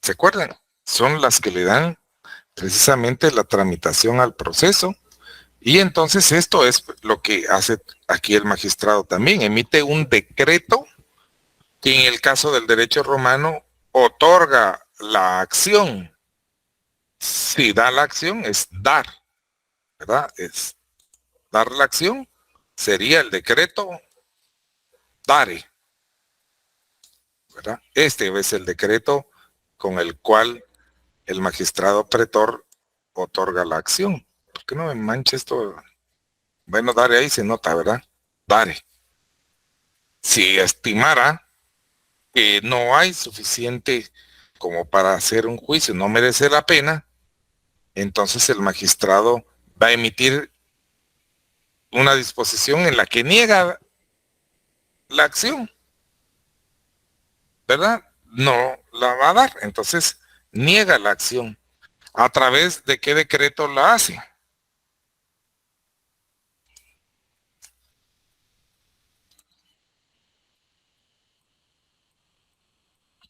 ¿Se acuerdan? Son las que le dan precisamente la tramitación al proceso. Y entonces esto es lo que hace aquí el magistrado también. Emite un decreto que en el caso del derecho romano otorga la acción. Si da la acción es dar, ¿verdad? Es dar la acción, sería el decreto dare, ¿verdad? Este es el decreto con el cual el magistrado pretor otorga la acción. ¿Por qué no me mancha esto? Bueno, dare ahí se nota, ¿verdad? Dare. Si estimara que no hay suficiente como para hacer un juicio, no merece la pena, entonces el magistrado va a emitir una disposición en la que niega la acción, ¿verdad? No la va a dar, entonces niega la acción. ¿A través de qué decreto la hace?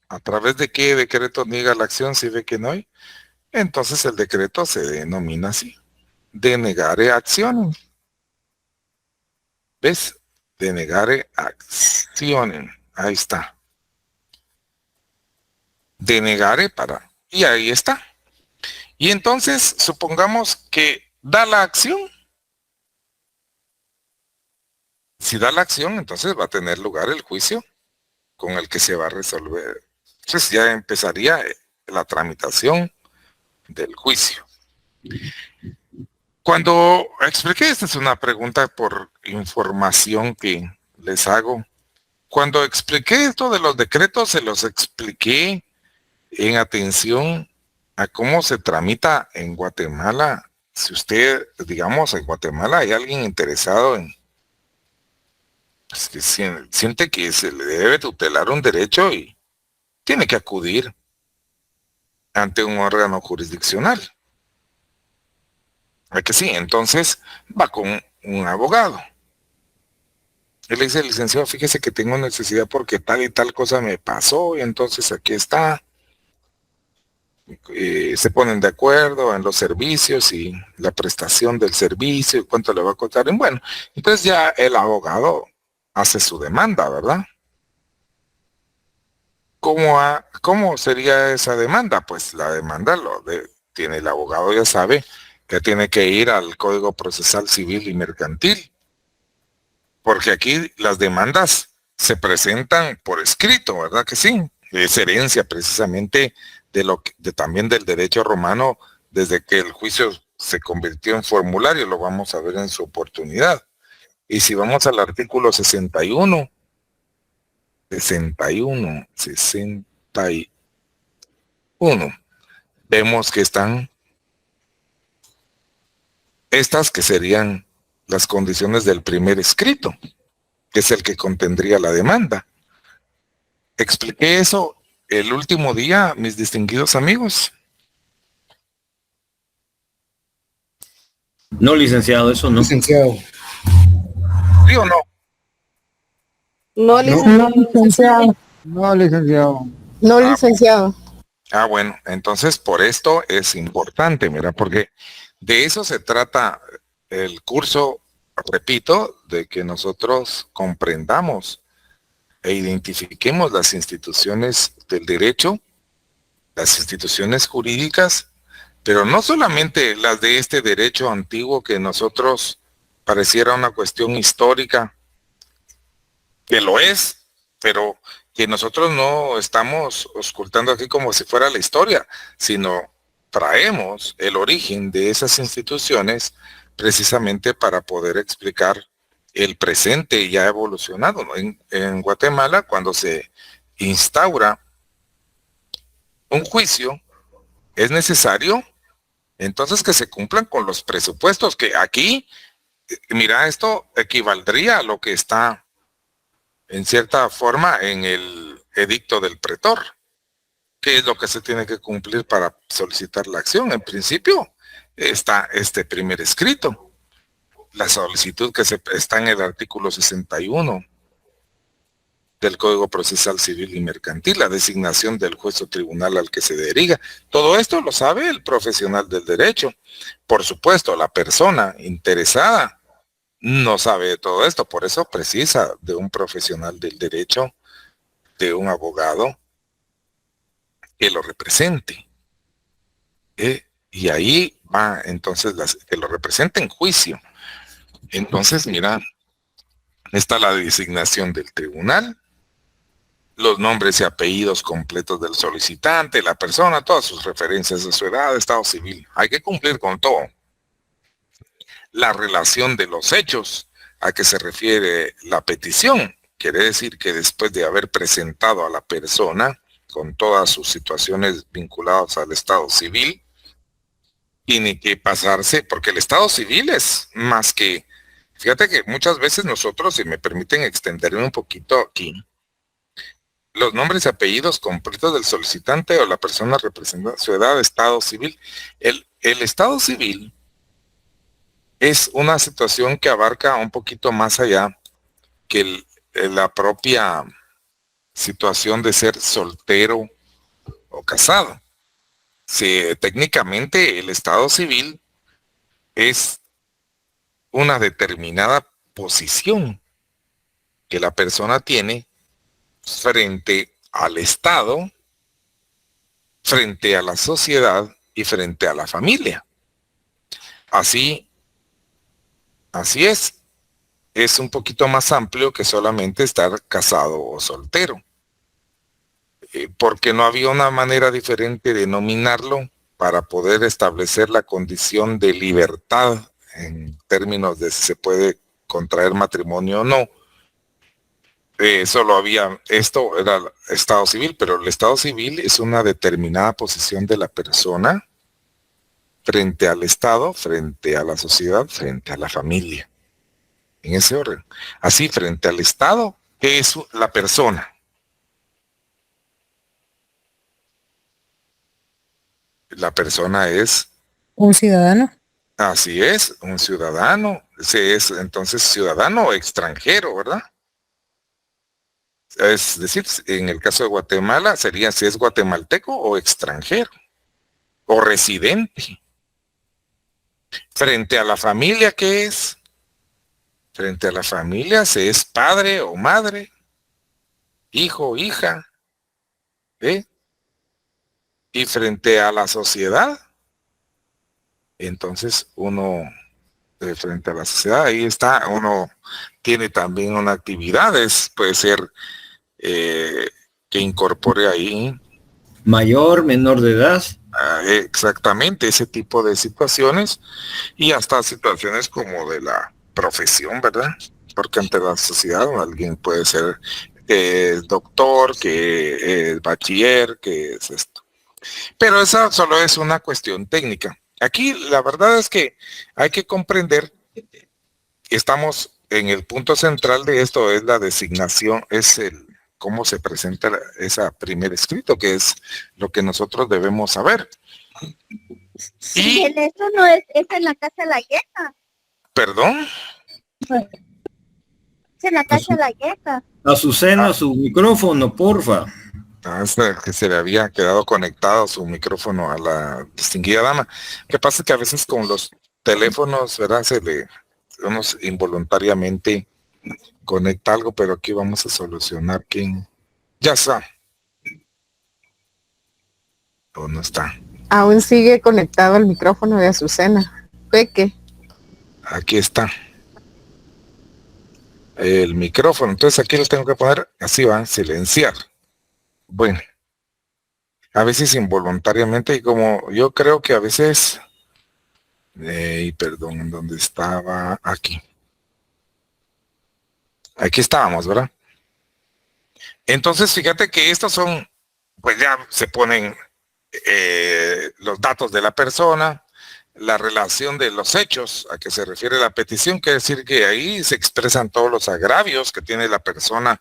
¿A través de qué decreto niega la acción si ve que no hay? Entonces el decreto se denomina así, denegare acciones. ¿Ves? Denegare acciones. Ahí está. Denegare para... Y ahí está. Y entonces supongamos que da la acción. Si da la acción, entonces va a tener lugar el juicio con el que se va a resolver. Entonces ya empezaría la tramitación del juicio. Cuando expliqué, esta es una pregunta por información que les hago. Cuando expliqué esto de los decretos, se los expliqué en atención a cómo se tramita en Guatemala. Si usted, digamos, en Guatemala hay alguien interesado en, pues, que siente que se le debe tutelar un derecho y tiene que acudir ante un órgano jurisdiccional. ¿Es que sí? Entonces va con un abogado. Él le dice, licenciado, fíjese que tengo necesidad porque tal y tal cosa me pasó y entonces aquí está. Se ponen de acuerdo en los servicios y la prestación del servicio y cuánto le va a costar. Y bueno, entonces ya el abogado hace su demanda, ¿verdad? ¿Cómo sería esa demanda? Pues la demanda tiene el abogado, ya sabe que tiene que ir al Código Procesal Civil y Mercantil, porque aquí las demandas se presentan por escrito, ¿verdad que sí? Es herencia precisamente también del derecho romano, desde que el juicio se convirtió en formulario, lo vamos a ver en su oportunidad. Y si vamos al artículo 61, vemos que están estas que serían las condiciones del primer escrito, que es el que contendría la demanda. Expliqué eso el último día, mis distinguidos amigos. No, licenciado, eso no. Licenciado. ¿Sí o no? No, licenciado. No, licenciado. No, licenciado. Bueno, entonces por esto es importante, mira, porque de eso se trata el curso, repito, de que nosotros comprendamos e identifiquemos las instituciones del derecho, las instituciones jurídicas, pero no solamente las de este derecho antiguo que nosotros pareciera una cuestión histórica, que lo es, pero que nosotros no estamos ocultando aquí como si fuera la historia, sino traemos el origen de esas instituciones precisamente para poder explicar el presente ya ha evolucionado, ¿no? En Guatemala, cuando se instaura un juicio, es necesario entonces que se cumplan con los presupuestos, que aquí, mira, esto equivaldría a lo que está en cierta forma en el edicto del pretor. ¿Qué es lo que se tiene que cumplir para solicitar la acción? En principio está este primer escrito, la solicitud que está en el artículo 61 del Código Procesal Civil y Mercantil, la designación del juez o tribunal al que se deriva. Todo esto lo sabe el profesional del derecho. Por supuesto, la persona interesada no sabe de todo esto, por eso precisa de un profesional del derecho, de un abogado que lo represente. Y ahí va entonces que lo represente en juicio. Entonces, mira, está la designación del tribunal, los nombres y apellidos completos del solicitante, la persona, todas sus referencias de su edad, estado civil. Hay que cumplir con todo. La relación de los hechos a que se refiere la petición. Quiere decir que después de haber presentado a la persona con todas sus situaciones vinculadas al estado civil, tiene que pasarse, porque el estado civil es más que, fíjate que muchas veces nosotros, si me permiten extenderme un poquito aquí, los nombres y apellidos completos del solicitante o la persona representa su edad, estado civil. El estado civil es una situación que abarca un poquito más allá que la propia situación de ser soltero o casado. Técnicamente el estado civil es una determinada posición que la persona tiene frente al Estado, frente a la sociedad y frente a la familia. Así es. Es un poquito más amplio que solamente estar casado o soltero. Porque no había una manera diferente de nominarlo para poder establecer la condición de libertad en términos de si se puede contraer matrimonio o no. Solo había, esto era el estado civil, pero el estado civil es una determinada posición de la persona frente al Estado, frente a la sociedad, frente a la familia. En ese orden. Así, frente al Estado, ¿qué es la persona? La persona es... Un ciudadano. Así es, un ciudadano. Se es entonces ciudadano o extranjero, ¿verdad? Es decir, en el caso de Guatemala sería si es guatemalteco o extranjero o residente. Frente a la familia, ¿qué es? Frente a la familia se es padre o madre, hijo o hija, ¿eh? Y frente a la sociedad, entonces uno, frente a la sociedad, ahí está, uno tiene también una actividad, puede ser que incorpore ahí. Mayor, menor de edad. Exactamente, ese tipo de situaciones y hasta situaciones como de la profesión, ¿verdad? Porque ante la sociedad alguien puede ser doctor, que es bachiller, que es esto. Pero esa solo es una cuestión técnica. Aquí la verdad es que hay que comprender, estamos en el punto central de esto, es la designación, es cómo se presenta ese primer escrito, que es lo que nosotros debemos saber. Sí, eso no es en la casa de la gueta. ¿Perdón? Es en la casa de la gueta. Azucena, su micrófono, porfa. Hasta que se le había quedado conectado su micrófono a la distinguida dama. Lo que pasa es que a veces con los teléfonos, ¿verdad? Uno involuntariamente conecta algo, pero aquí vamos a solucionar quién. Ya está. ¿O no está? Aún sigue conectado al micrófono de Azucena. Peque. Aquí está. El micrófono. Entonces aquí lo tengo que poner, así va, silenciar. Bueno. A veces involuntariamente, y como yo creo que a veces, perdón, ¿dónde estaba? Aquí. Aquí estábamos, ¿verdad? Entonces, fíjate que estos son, pues ya se ponen los datos de la persona, la relación de los hechos a que se refiere la petición, quiere decir que ahí se expresan todos los agravios que tiene la persona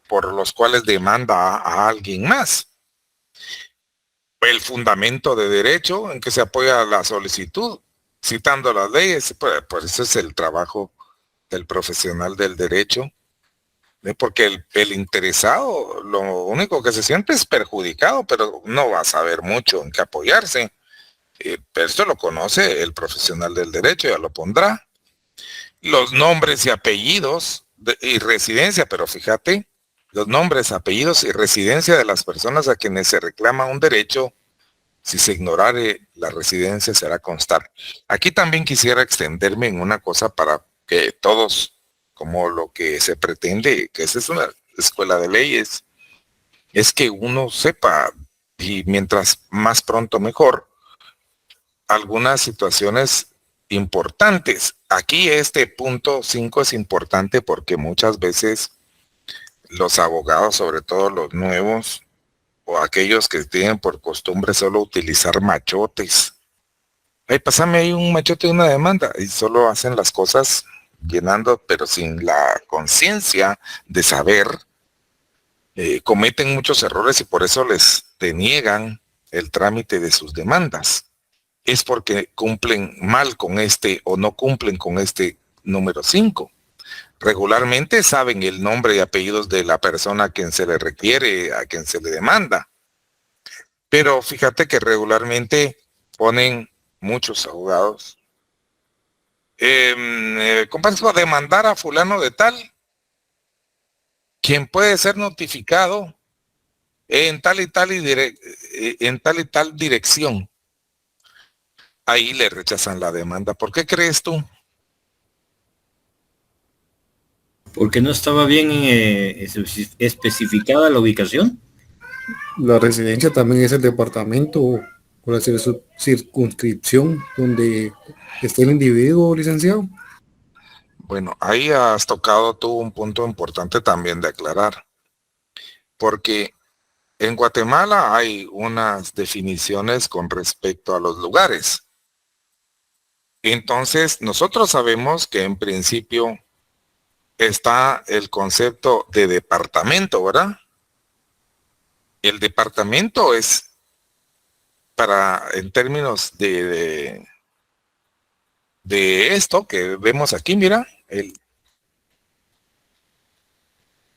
por los cuales demanda a alguien más. El fundamento de derecho en que se apoya la solicitud, citando las leyes, pues ese es el trabajo del profesional del derecho, porque el interesado lo único que se siente es perjudicado, pero no va a saber mucho en qué apoyarse. Pero esto lo conoce el profesional del derecho, ya lo pondrá. Los nombres y apellidos y residencia, pero fíjate, los nombres, apellidos y residencia de las personas a quienes se reclama un derecho, si se ignorare la residencia será constar. Aquí también quisiera extenderme en una cosa para que todos, como lo que se pretende, que esa es una escuela de leyes, es que uno sepa, y mientras más pronto mejor, algunas situaciones importantes. Aquí este punto 5 es importante porque muchas veces los abogados, sobre todo los nuevos, o aquellos que tienen por costumbre solo utilizar machotes. Ay, pásame ahí un machote de una demanda, y solo hacen las cosas llenando, pero sin la conciencia de saber, cometen muchos errores y por eso les deniegan el trámite de sus demandas. Es porque cumplen mal con este o no cumplen con este número 5. Regularmente saben el nombre y apellidos de la persona a quien se le requiere, a quien se le demanda. Pero fíjate que regularmente ponen muchos abogados. Compadre, demandar a fulano de tal, quien puede ser notificado en tal y tal en tal y tal dirección. Ahí le rechazan la demanda. ¿Por qué crees tú? Porque no estaba bien especificada la ubicación. La residencia también es el departamento o la circunscripción donde esté el individuo, licenciado. Bueno, ahí has tocado tú un punto importante también de aclarar. Porque en Guatemala hay unas definiciones con respecto a los lugares. Entonces, nosotros sabemos que en principio está el concepto de departamento, ¿verdad? El departamento es en términos de esto que vemos aquí, mira,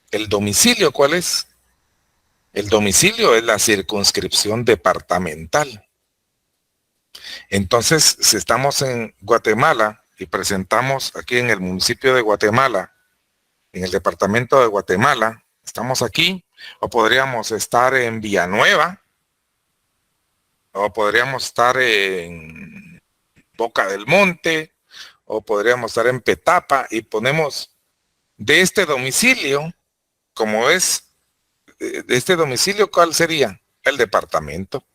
el domicilio, ¿cuál es? El domicilio es la circunscripción departamental. Entonces, si estamos en Guatemala y presentamos aquí en el municipio de Guatemala, en el departamento de Guatemala, estamos aquí, o podríamos estar en Villanueva, o podríamos estar en Boca del Monte, o podríamos estar en Petapa, y ponemos de este domicilio, como es, de este domicilio, ¿cuál sería? El departamento.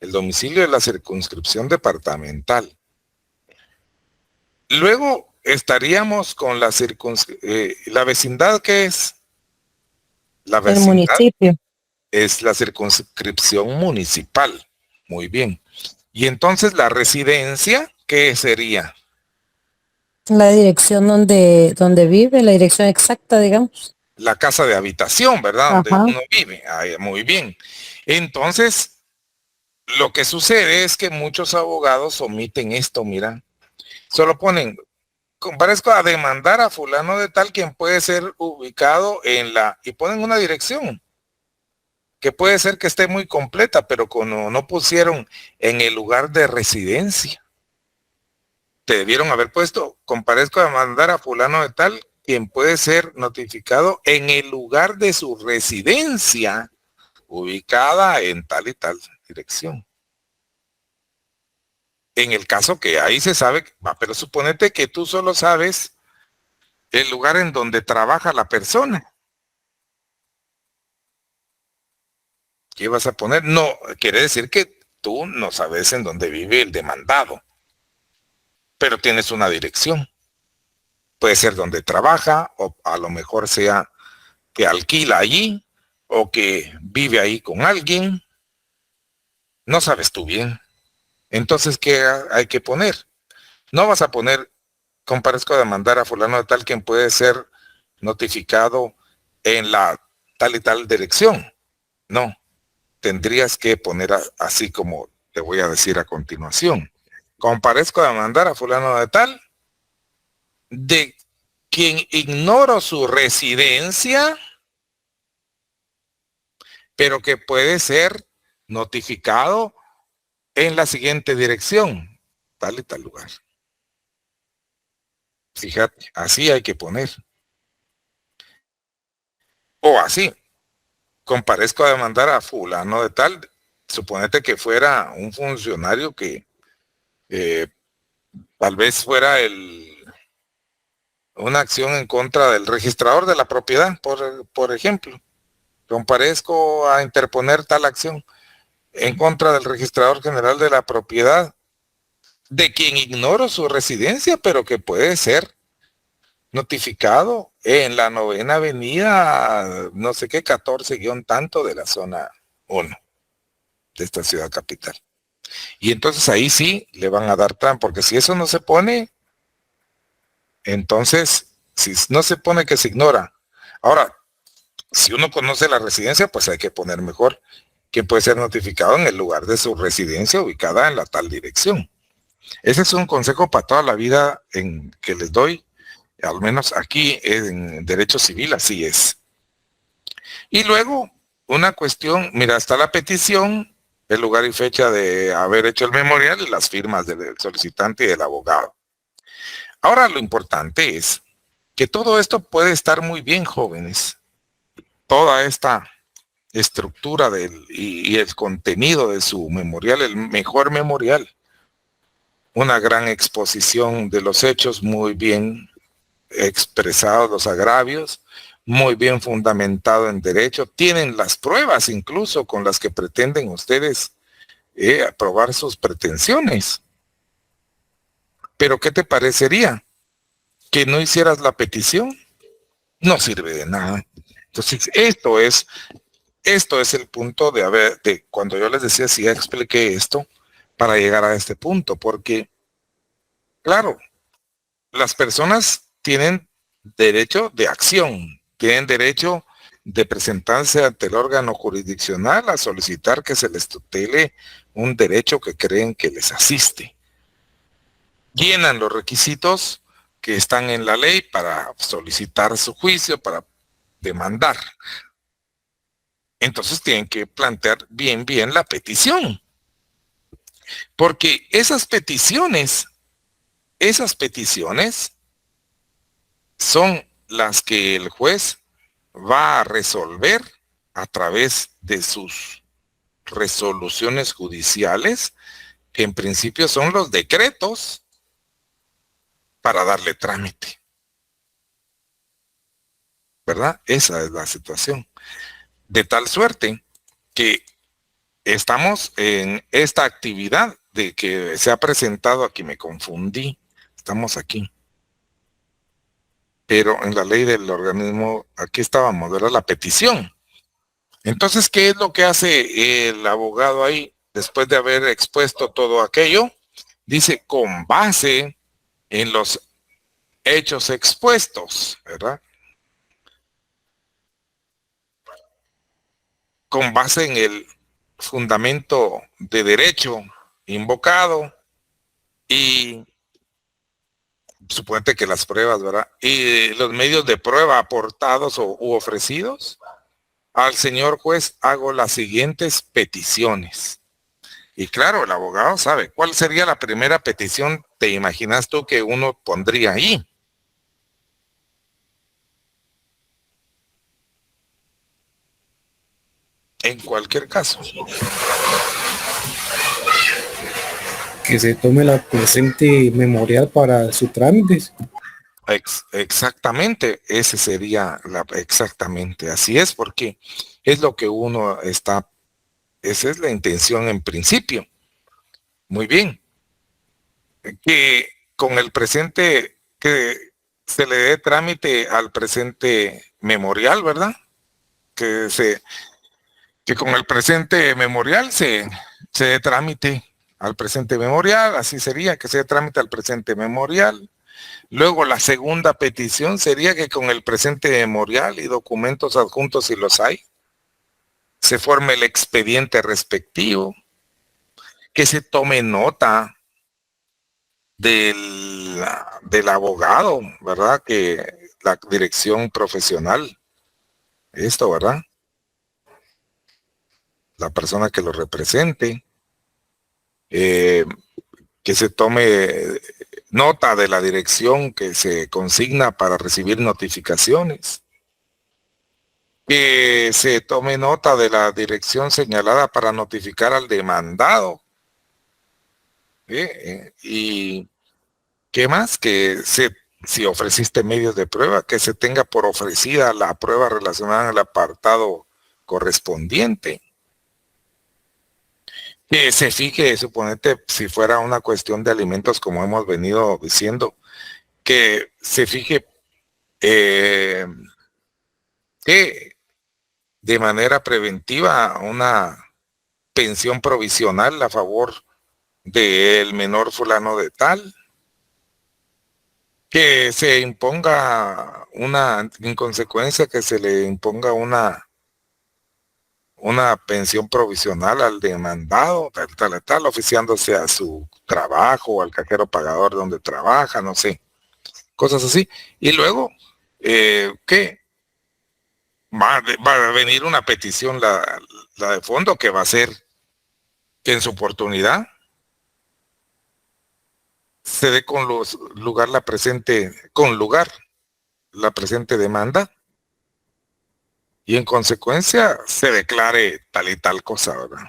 El domicilio es la circunscripción departamental. Luego estaríamos con la vecindad, ¿qué es? La vecindad, el municipio. Es la circunscripción municipal. Muy bien. Y entonces la residencia, ¿qué sería? La dirección donde vive, la dirección exacta, digamos. La casa de habitación, ¿verdad? Donde uno vive. Ay, muy bien. Entonces, lo que sucede es que muchos abogados omiten esto, mira. Solo ponen, comparezco a demandar a fulano de tal quien puede ser ubicado y ponen una dirección, que puede ser que esté muy completa, pero como no pusieron en el lugar de residencia, te debieron haber puesto, comparezco a demandar a fulano de tal quien puede ser notificado en el lugar de su residencia, ubicada en tal y tal dirección. En el caso que ahí se sabe, pero suponete que tú solo sabes el lugar en donde trabaja la persona. ¿Qué vas a poner? No, quiere decir que tú no sabes en dónde vive el demandado, pero tienes una dirección. puede ser donde trabaja, o a lo mejor sea que alquila allí, o que vive ahí con alguien. No sabes tú bien. Entonces, ¿qué hay que poner? No vas a poner, comparezco a demandar a fulano de tal, quien puede ser notificado en la tal y tal dirección. No, tendrías que poner así como te voy a decir a continuación. Comparezco a demandar a fulano de tal, de quien ignoro su residencia, pero que puede ser notificado en la siguiente dirección, tal y tal lugar. Fíjate, así hay que poner. O así, comparezco a demandar a fulano de tal, suponete que fuera un funcionario que tal vez fuera una acción en contra del registrador de la propiedad, por ejemplo. Comparezco a interponer tal acción en contra del registrador general de la propiedad, de quien ignoro su residencia, pero que puede ser notificado en la 9ª avenida, no sé qué, 14 guión tanto de la zona 1 de esta ciudad capital. Y entonces ahí sí le van a dar trampa, porque si eso no se pone, entonces, si no se pone que se ignora. Ahora, si uno conoce la residencia, pues hay que poner mejor que puede ser notificado en el lugar de su residencia ubicada en la tal dirección. Ese es un consejo para toda la vida que les doy, al menos aquí en derecho civil así es. Y luego, una cuestión, mira, está la petición, el lugar y fecha de haber hecho el memorial y las firmas del solicitante y del abogado. Ahora lo importante es que todo esto puede estar muy bien, jóvenes. Toda esta estructura y el contenido de su memorial, el mejor memorial. Una gran exposición de los hechos, muy bien expresados los agravios, muy bien fundamentado en derecho. Tienen las pruebas incluso con las que pretenden ustedes aprobar sus pretensiones. Pero ¿qué te parecería? ¿Que no hicieras la petición? No sirve de nada. Entonces, esto es el punto de cuando yo les decía si ya expliqué esto para llegar a este punto, porque, claro, las personas tienen derecho de acción, tienen derecho de presentarse ante el órgano jurisdiccional a solicitar que se les tutele un derecho que creen que les asiste. Llenan los requisitos que están en la ley para solicitar su juicio, para demandar. Entonces tienen que plantear bien la petición. Porque esas peticiones son las que el juez va a resolver a través de sus resoluciones judiciales, que en principio son los decretos para darle trámite. ¿Verdad? Esa es la situación. De tal suerte que estamos en esta actividad de que se ha presentado aquí, me confundí, estamos aquí. Pero en la ley del organismo, aquí estábamos, era la petición. Entonces, ¿qué es lo que hace el abogado ahí después de haber expuesto todo aquello? Dice, con base en los hechos expuestos, ¿verdad? Con base en el fundamento de derecho invocado y suponete que las pruebas, ¿verdad? Y los medios de prueba aportados u ofrecidos, al señor juez hago las siguientes peticiones. Y claro, el abogado sabe cuál sería la primera petición, te imaginas tú que uno pondría ahí. En cualquier caso. Que se tome la presente memorial para sus trámites. Exactamente, ese sería exactamente, así es, porque es lo que uno está, esa es la intención en principio. Muy bien. Que con el presente que se le dé trámite al presente memorial, ¿verdad? Que con el presente memorial se dé trámite al presente memorial, así sería, que se dé trámite al presente memorial. Luego la segunda petición sería que con el presente memorial y documentos adjuntos, si los hay, se forme el expediente respectivo, que se tome nota del abogado, ¿verdad? Que la dirección profesional, esto, ¿verdad? La persona que lo represente, que se tome nota de la dirección que se consigna para recibir notificaciones, que se tome nota de la dirección señalada para notificar al demandado, y ¿qué más? Que si ofreciste medios de prueba, que se tenga por ofrecida la prueba relacionada al apartado correspondiente. Que se fije, suponete, si fuera una cuestión de alimentos, como hemos venido diciendo, que se fije que de manera preventiva una pensión provisional a favor del menor fulano de tal, que se imponga en consecuencia, que se le imponga una pensión provisional al demandado, tal, oficiándose a su trabajo, al cajero pagador donde trabaja, no sé, cosas así. Y luego, ¿qué? Va a venir una petición, la de fondo, que va a ser que en su oportunidad se dé con la presente demanda, y en consecuencia se declare tal y tal cosa, ¿verdad?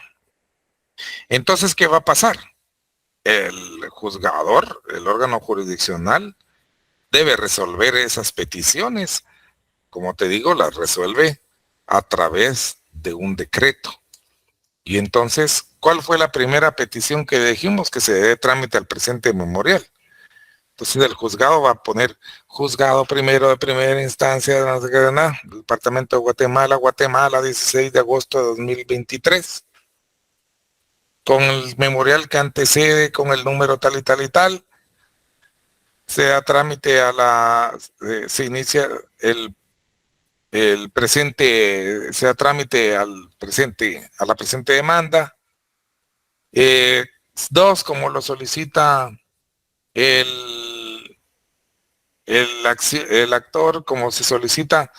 Entonces, ¿qué va a pasar? El juzgador, el órgano jurisdiccional, debe resolver esas peticiones. Como te digo, las resuelve a través de un decreto. Y entonces, ¿cuál fue la primera petición que dijimos? Que se dé trámite al presente memorial. Entonces el juzgado va a poner juzgado primero de primera instancia, Departamento de Guatemala, 16 de agosto de 2023. Con el memorial que antecede, con el número tal y tal y tal, se da trámite se inicia el presente, se da trámite a la presente demanda. 2, como lo solicita el actor, como se solicita,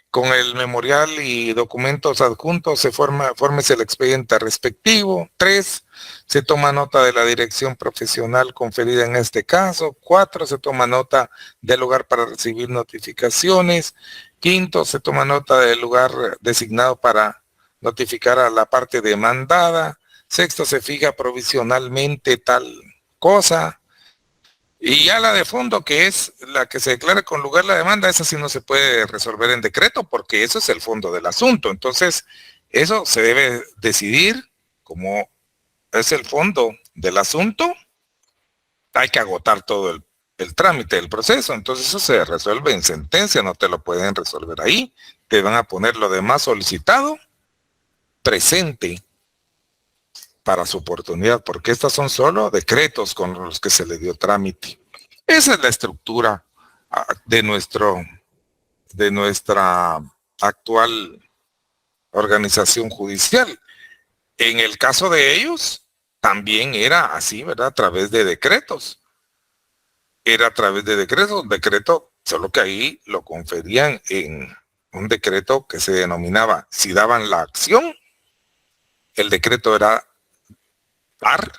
con el memorial y documentos adjuntos fórmese el expediente respectivo. 3, se toma nota de la dirección profesional conferida en este caso. 4, se toma nota del lugar para recibir notificaciones. 5, se toma nota del lugar designado para notificar a la parte demandada. 6, se fija provisionalmente tal cosa. Y ya la de fondo, que es la que se declara con lugar la demanda, esa sí no se puede resolver en decreto, porque eso es el fondo del asunto. Entonces, eso se debe decidir como es el fondo del asunto. Hay que agotar todo el trámite del proceso. Entonces, eso se resuelve en sentencia, no te lo pueden resolver ahí. Te van a poner lo demás solicitado presente para su oportunidad, porque estas son solo decretos con los que se le dio trámite. Esa es la estructura de nuestra actual organización judicial. En el caso de ellos, también era así, ¿verdad? A través de decretos. Era a través de decreto, solo que ahí lo conferían en un decreto que se denominaba, si daban la acción, el decreto era dar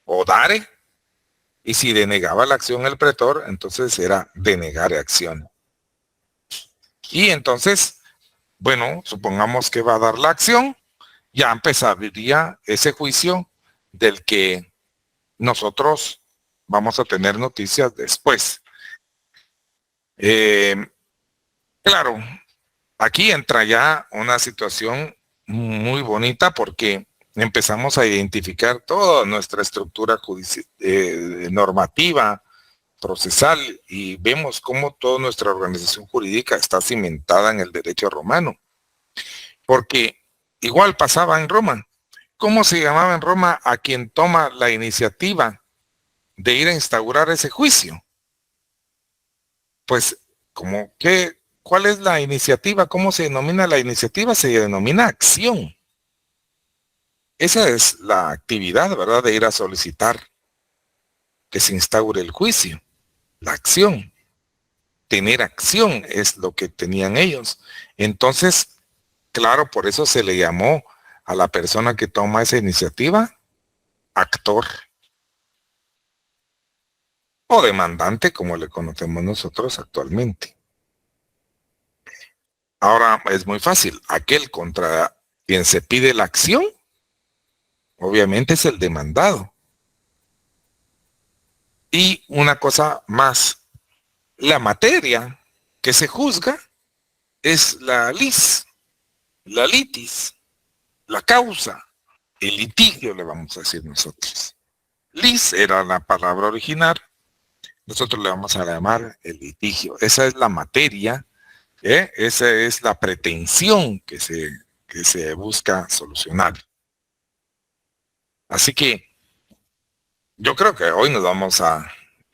o dare, y si denegaba la acción el pretor, entonces era denegar acción. Y entonces, bueno, supongamos que va a dar la acción, ya empezaría ese juicio del que nosotros vamos a tener noticias después. Claro, aquí entra ya una situación muy bonita, porque empezamos a identificar toda nuestra estructura normativa procesal y vemos cómo toda nuestra organización jurídica está cimentada en el derecho romano. Porque igual pasaba en Roma. ¿Cómo se llamaba en Roma a quien toma la iniciativa de ir a instaurar ese juicio? Pues, ¿cuál es la iniciativa? ¿Cómo se denomina la iniciativa? Se denomina acción. Esa es la actividad, ¿verdad? De ir a solicitar que se instaure el juicio. La acción. Tener acción es lo que tenían ellos. Entonces, claro, por eso se le llamó a la persona que toma esa iniciativa actor o demandante, como le conocemos nosotros actualmente. Ahora es muy fácil. Aquel contra quien se pide la acción, obviamente es el demandado. Y una cosa más, la materia que se juzga es la lis, la litis, la causa, el litigio, le vamos a decir nosotros. Lis era la palabra original, nosotros le vamos a llamar el litigio. Esa es la materia, esa es la pretensión que se busca solucionar. Así que yo creo que hoy nos vamos a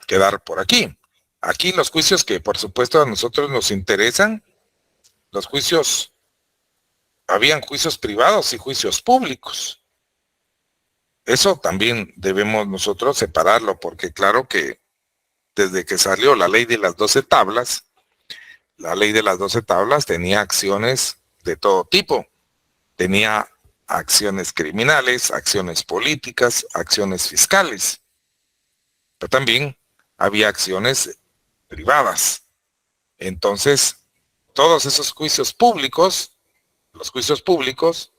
quedar por aquí. Aquí los juicios que por supuesto a nosotros nos interesan, los juicios, habían juicios privados y juicios públicos. Eso también debemos nosotros separarlo, porque claro que desde que salió la ley de las 12 tablas, la ley de las 12 tablas tenía acciones de todo tipo. Tenía acciones criminales, acciones políticas, acciones fiscales. Pero también había acciones privadas. Entonces, todos esos juicios públicos, los juicios públicos,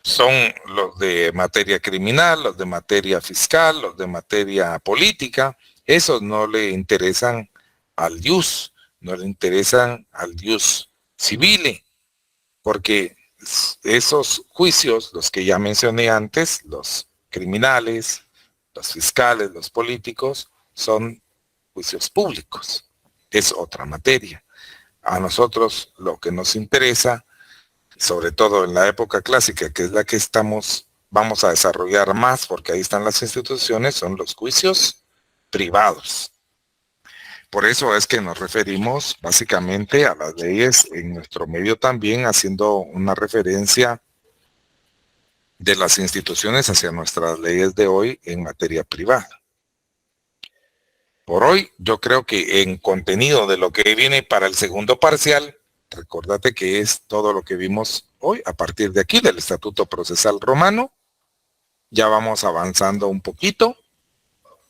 son los de materia criminal, los de materia fiscal, los de materia política. Esos no le interesan al ius, no le interesan al ius civile, porque esos juicios, los que ya mencioné antes, los criminales, los fiscales, los políticos, son juicios públicos. Es otra materia. A nosotros lo que nos interesa, sobre todo en la época clásica, que es la que vamos a desarrollar más, porque ahí están las instituciones, son los juicios privados. Por eso es que nos referimos básicamente a las leyes en nuestro medio también, haciendo una referencia de las instituciones hacia nuestras leyes de hoy en materia privada. Por hoy, yo creo que en contenido de lo que viene para el segundo parcial, recordate que es todo lo que vimos hoy a partir de aquí del Estatuto Procesal Romano. Ya vamos avanzando un poquito,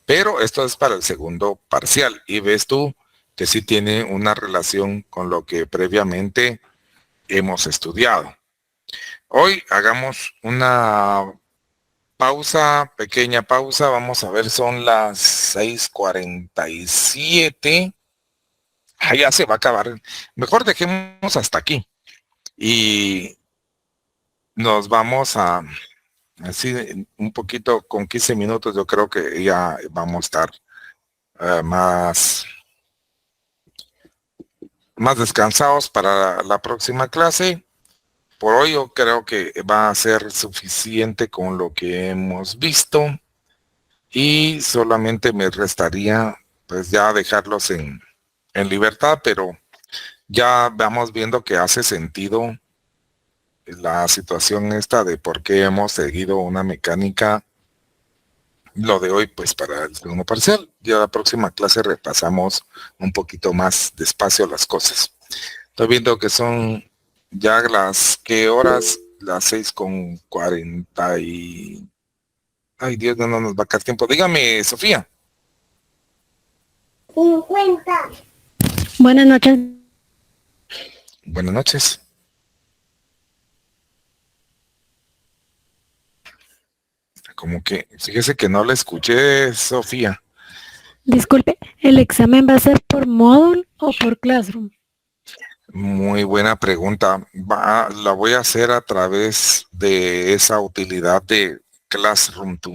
pero esto es para el segundo parcial y ves tú que sí tiene una relación con lo que previamente hemos estudiado. Hoy hagamos una pausa, pequeña pausa, vamos a ver, son las 6:47. Ya se va a acabar. Mejor dejemos hasta aquí. Y nos vamos a, así un poquito, con 15 minutos, yo creo que ya vamos a estar más descansados para la próxima clase. Por hoy yo creo que va a ser suficiente con lo que hemos visto y solamente me restaría pues ya dejarlos en libertad, pero ya vamos viendo que hace sentido la situación esta de por qué hemos seguido una mecánica, lo de hoy pues para el segundo parcial. Ya la próxima clase repasamos un poquito más despacio las cosas. Estoy viendo que son ya ¿qué horas? Las 6:40 y... Ay, Dios, no nos va a quedar tiempo. Dígame, Sofía. 50. Buenas noches. Buenas noches. Como que, fíjese que no la escuché, Sofía. Disculpe, ¿el examen va a ser por Moodle o por Classroom? Muy buena pregunta. La voy a hacer a través de esa utilidad de Classroom 2.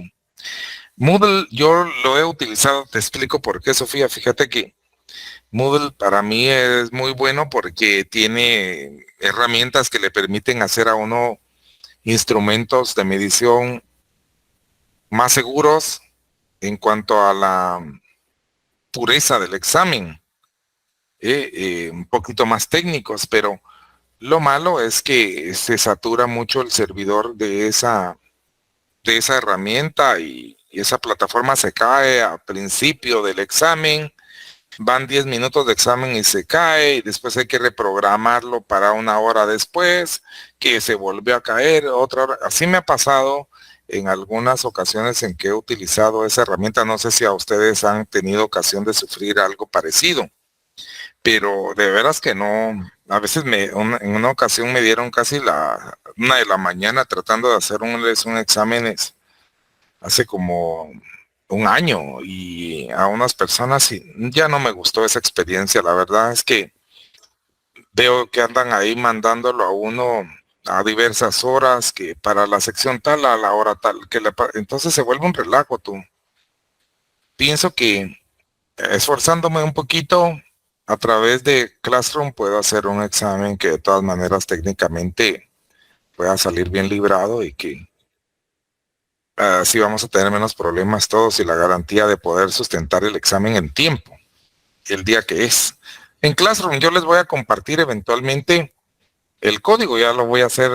Moodle yo lo he utilizado, te explico por qué, Sofía. Fíjate que Moodle para mí es muy bueno porque tiene herramientas que le permiten hacer a uno instrumentos de medición más seguros en cuanto a la pureza del examen, un poquito más técnicos, pero lo malo es que se satura mucho el servidor de esa herramienta y esa plataforma se cae al principio del examen, van 10 minutos de examen y se cae, y después hay que reprogramarlo para una hora después, que se volvió a caer, otra hora. Así me ha pasado en algunas ocasiones en que he utilizado esa herramienta. No sé si a ustedes han tenido ocasión de sufrir algo parecido, pero de veras que no. A veces en una ocasión me dieron casi la 1 de la mañana tratando de hacer un exámenes hace como un año, y a unas personas ya no me gustó esa experiencia. La verdad es que veo que andan ahí mandándolo a uno a diversas horas, que para la sección tal, a la hora tal, entonces se vuelve un relajo tú. Pienso que esforzándome un poquito a través de Classroom puedo hacer un examen que de todas maneras técnicamente pueda salir bien librado, y que así vamos a tener menos problemas todos y la garantía de poder sustentar el examen en tiempo, el día que es. En Classroom yo les voy a compartir eventualmente el código, ya lo voy a hacer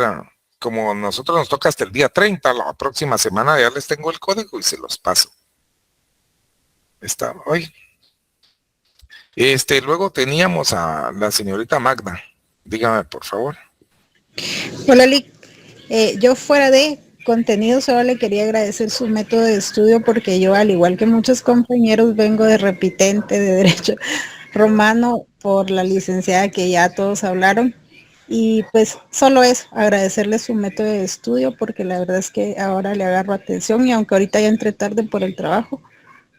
como nosotros nos toca hasta el día 30, la próxima semana ya les tengo el código y se los paso. Está hoy. Luego teníamos a la señorita Magda. Dígame, por favor. Hola, Lick. Yo fuera de contenido solo le quería agradecer su método de estudio, porque yo, al igual que muchos compañeros, vengo de repitente de Derecho Romano por la licenciada que ya todos hablaron. Y pues solo eso, agradecerle su método de estudio, porque la verdad es que ahora le agarro atención, y aunque ahorita ya entré tarde por el trabajo,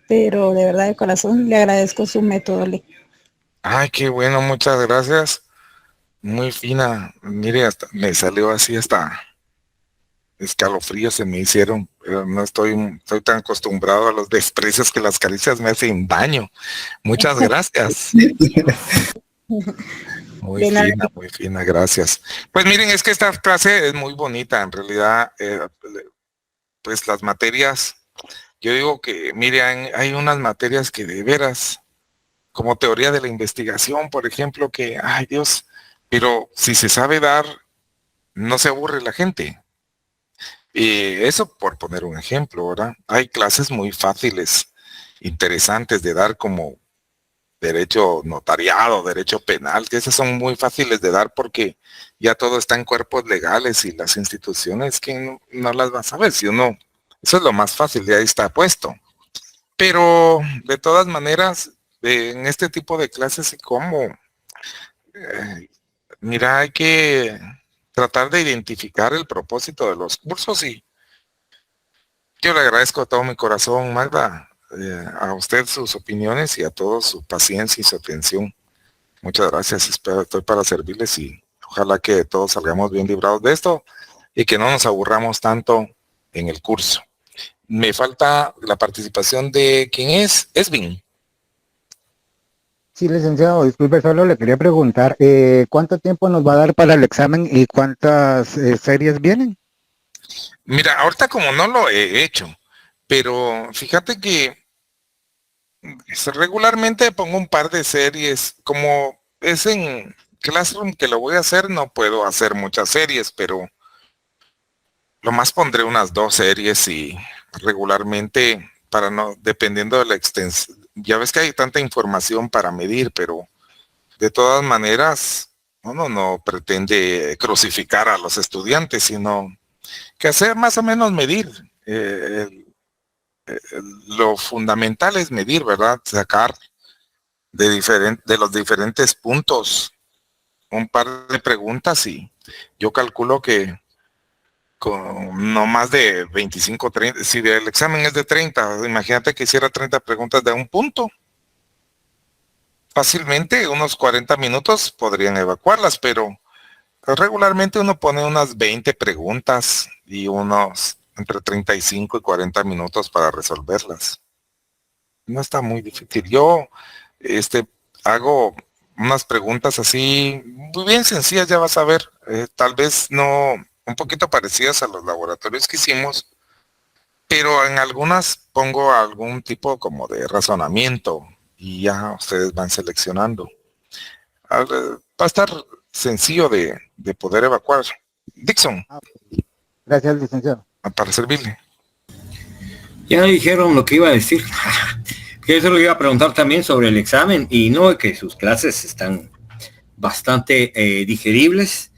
pero de verdad de corazón le agradezco su método, Lick. Ay, qué bueno, muchas gracias. Muy fina. Mire, hasta me salió así, hasta escalofríos se me hicieron, pero no estoy tan acostumbrado a los desprecios que las caricias me hacen daño. Muchas gracias. Muy fina, gracias. Pues miren, es que esta clase es muy bonita, en realidad, pues las materias, yo digo que, miren, hay unas materias que de veras, como teoría de la investigación, por ejemplo, que, ay Dios, pero si se sabe dar, no se aburre la gente. Eso por poner un ejemplo, ¿verdad? Hay clases muy fáciles, interesantes de dar, como derecho notariado, derecho penal, que esas son muy fáciles de dar porque ya todo está en cuerpos legales, y las instituciones que no las vas a ver, si uno, eso es lo más fácil, de ahí está puesto. Pero de todas maneras, en este tipo de clases, como, mira, hay que tratar de identificar el propósito de los cursos, y yo le agradezco a todo mi corazón, Magda, a usted sus opiniones y a todos su paciencia y su atención. Muchas gracias, estoy para servirles, y ojalá que todos salgamos bien librados de esto y que no nos aburramos tanto en el curso. Me falta la participación de ¿quién es? Esvin. Sí, licenciado, disculpe, solo le quería preguntar, ¿cuánto tiempo nos va a dar para el examen y cuántas series vienen? Mira, ahorita como no lo he hecho, pero fíjate que regularmente pongo un par de series. Como es en Classroom que lo voy a hacer, no puedo hacer muchas series, pero lo más pondré unas 2 series, y regularmente, para no, dependiendo de la extensión, ya ves que hay tanta información para medir, pero de todas maneras uno no pretende crucificar a los estudiantes, sino que hacer más o menos medir. Lo fundamental es medir, ¿verdad? Sacar de los diferentes puntos un par de preguntas, y yo calculo que con no más de 25, 30, si el examen es de 30, imagínate que hiciera 30 preguntas de un punto. Fácilmente unos 40 minutos podrían evacuarlas, pero regularmente uno pone unas 20 preguntas y unos entre 35 y 40 minutos para resolverlas. No está muy difícil. Yo hago unas preguntas así muy bien sencillas, ya vas a ver, tal vez no, un poquito parecidas a los laboratorios que hicimos, pero en algunas pongo algún tipo como de razonamiento y ya ustedes van seleccionando. Va a estar sencillo de poder evacuar. Dixon. Gracias, licenciado. Para servirle. Ya dijeron lo que iba a decir. Que eso lo iba a preguntar también sobre el examen, y no, que sus clases están bastante digeribles.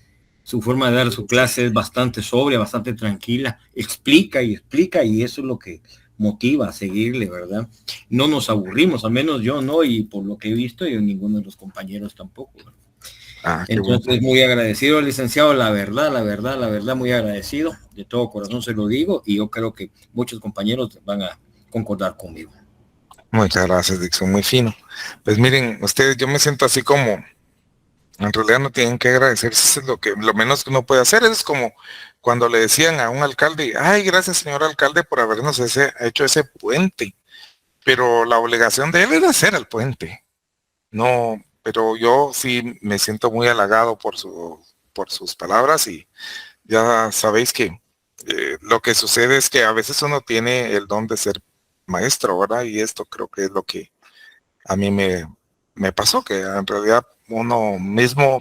Su forma de dar su clase es bastante sobria, bastante tranquila, explica, y eso es lo que motiva a seguirle, ¿verdad? No nos aburrimos, al menos yo no, y por lo que he visto, yo ninguno de los compañeros tampoco, ¿verdad? Entonces, bueno, muy agradecido, licenciado, la verdad, muy agradecido, de todo corazón se lo digo, y yo creo que muchos compañeros van a concordar conmigo. Muchas gracias, Dixon, muy fino. Pues miren, ustedes, yo me siento así como, en realidad no tienen que agradecerse, es lo menos que uno puede hacer. Es como cuando le decían a un alcalde, ay, gracias señor alcalde por habernos hecho ese puente, pero la obligación de él era hacer el puente. No, pero yo sí me siento muy halagado por sus palabras, y ya sabéis que lo que sucede es que a veces uno tiene el don de ser maestro, ¿verdad? Y esto creo que es lo que a mí me pasó, que en realidad uno mismo,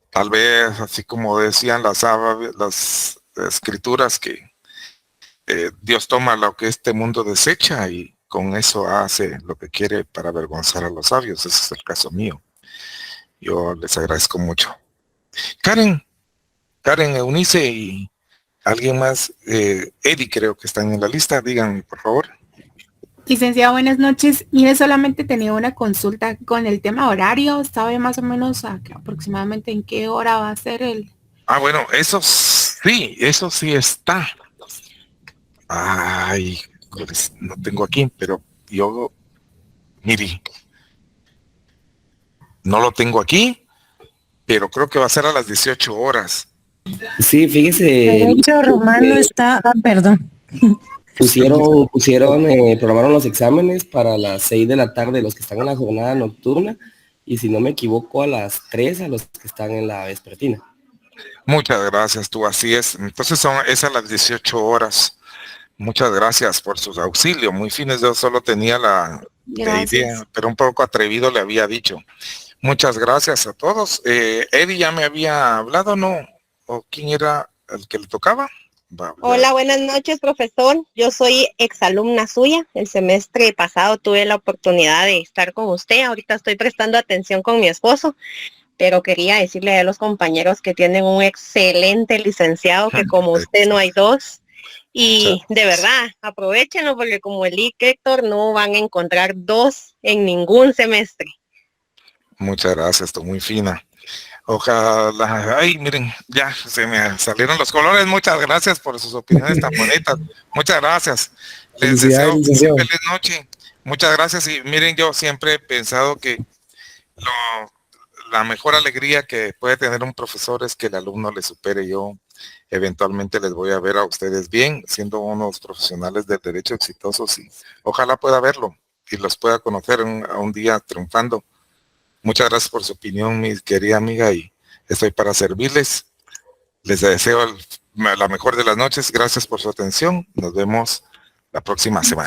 tal vez, así como decían las escrituras, que Dios toma lo que este mundo desecha y con eso hace lo que quiere para avergonzar a los sabios. Ese es el caso mío. Yo les agradezco mucho. Karen, Eunice y alguien más, Eddie creo que están en la lista, díganme por favor. Licenciado, buenas noches. Mire, solamente tenía una consulta con el tema horario. ¿Sabe más o menos aproximadamente en qué hora va a ser el...? Ah, bueno, eso sí está. Ay, pues, no tengo aquí, pero yo, mire, no lo tengo aquí, pero creo que va a ser a las 18 horas. Sí, fíjese. Derecho romano está, perdón. Programaron los exámenes para las 6 de la tarde los que están en la jornada nocturna, y si no me equivoco a las 3 a los que están en la vespertina. Muchas gracias, tú, así es. Entonces es a las 18 horas. Muchas gracias por sus auxilios, muy fines. Yo solo tenía la idea, pero un poco atrevido le había dicho. Muchas gracias a todos. Eddie ya me había hablado, ¿no? ¿O quién era el que le tocaba? Hola, buenas noches, profesor. Yo soy exalumna suya. El semestre pasado tuve la oportunidad de estar con usted. Ahorita estoy prestando atención con mi esposo, pero quería decirle a los compañeros que tienen un excelente licenciado, que como usted no hay dos. Y de verdad, aprovechenlo, porque como el Héctor no van a encontrar dos en ningún semestre. Muchas gracias, tú muy fina. Ojalá, ay, miren, ya se me salieron los colores. Muchas gracias por sus opiniones tan bonitas. Muchas gracias. Les deseo feliz noche. Muchas gracias. Y miren, yo siempre he pensado que la mejor alegría que puede tener un profesor es que el alumno le supere. Yo eventualmente les voy a ver a ustedes bien, siendo unos profesionales del derecho exitosos, y ojalá pueda verlo y los pueda conocer a un día triunfando. Muchas gracias por su opinión, mi querida amiga, y estoy para servirles. Les deseo la mejor de las noches. Gracias por su atención. Nos vemos la próxima semana.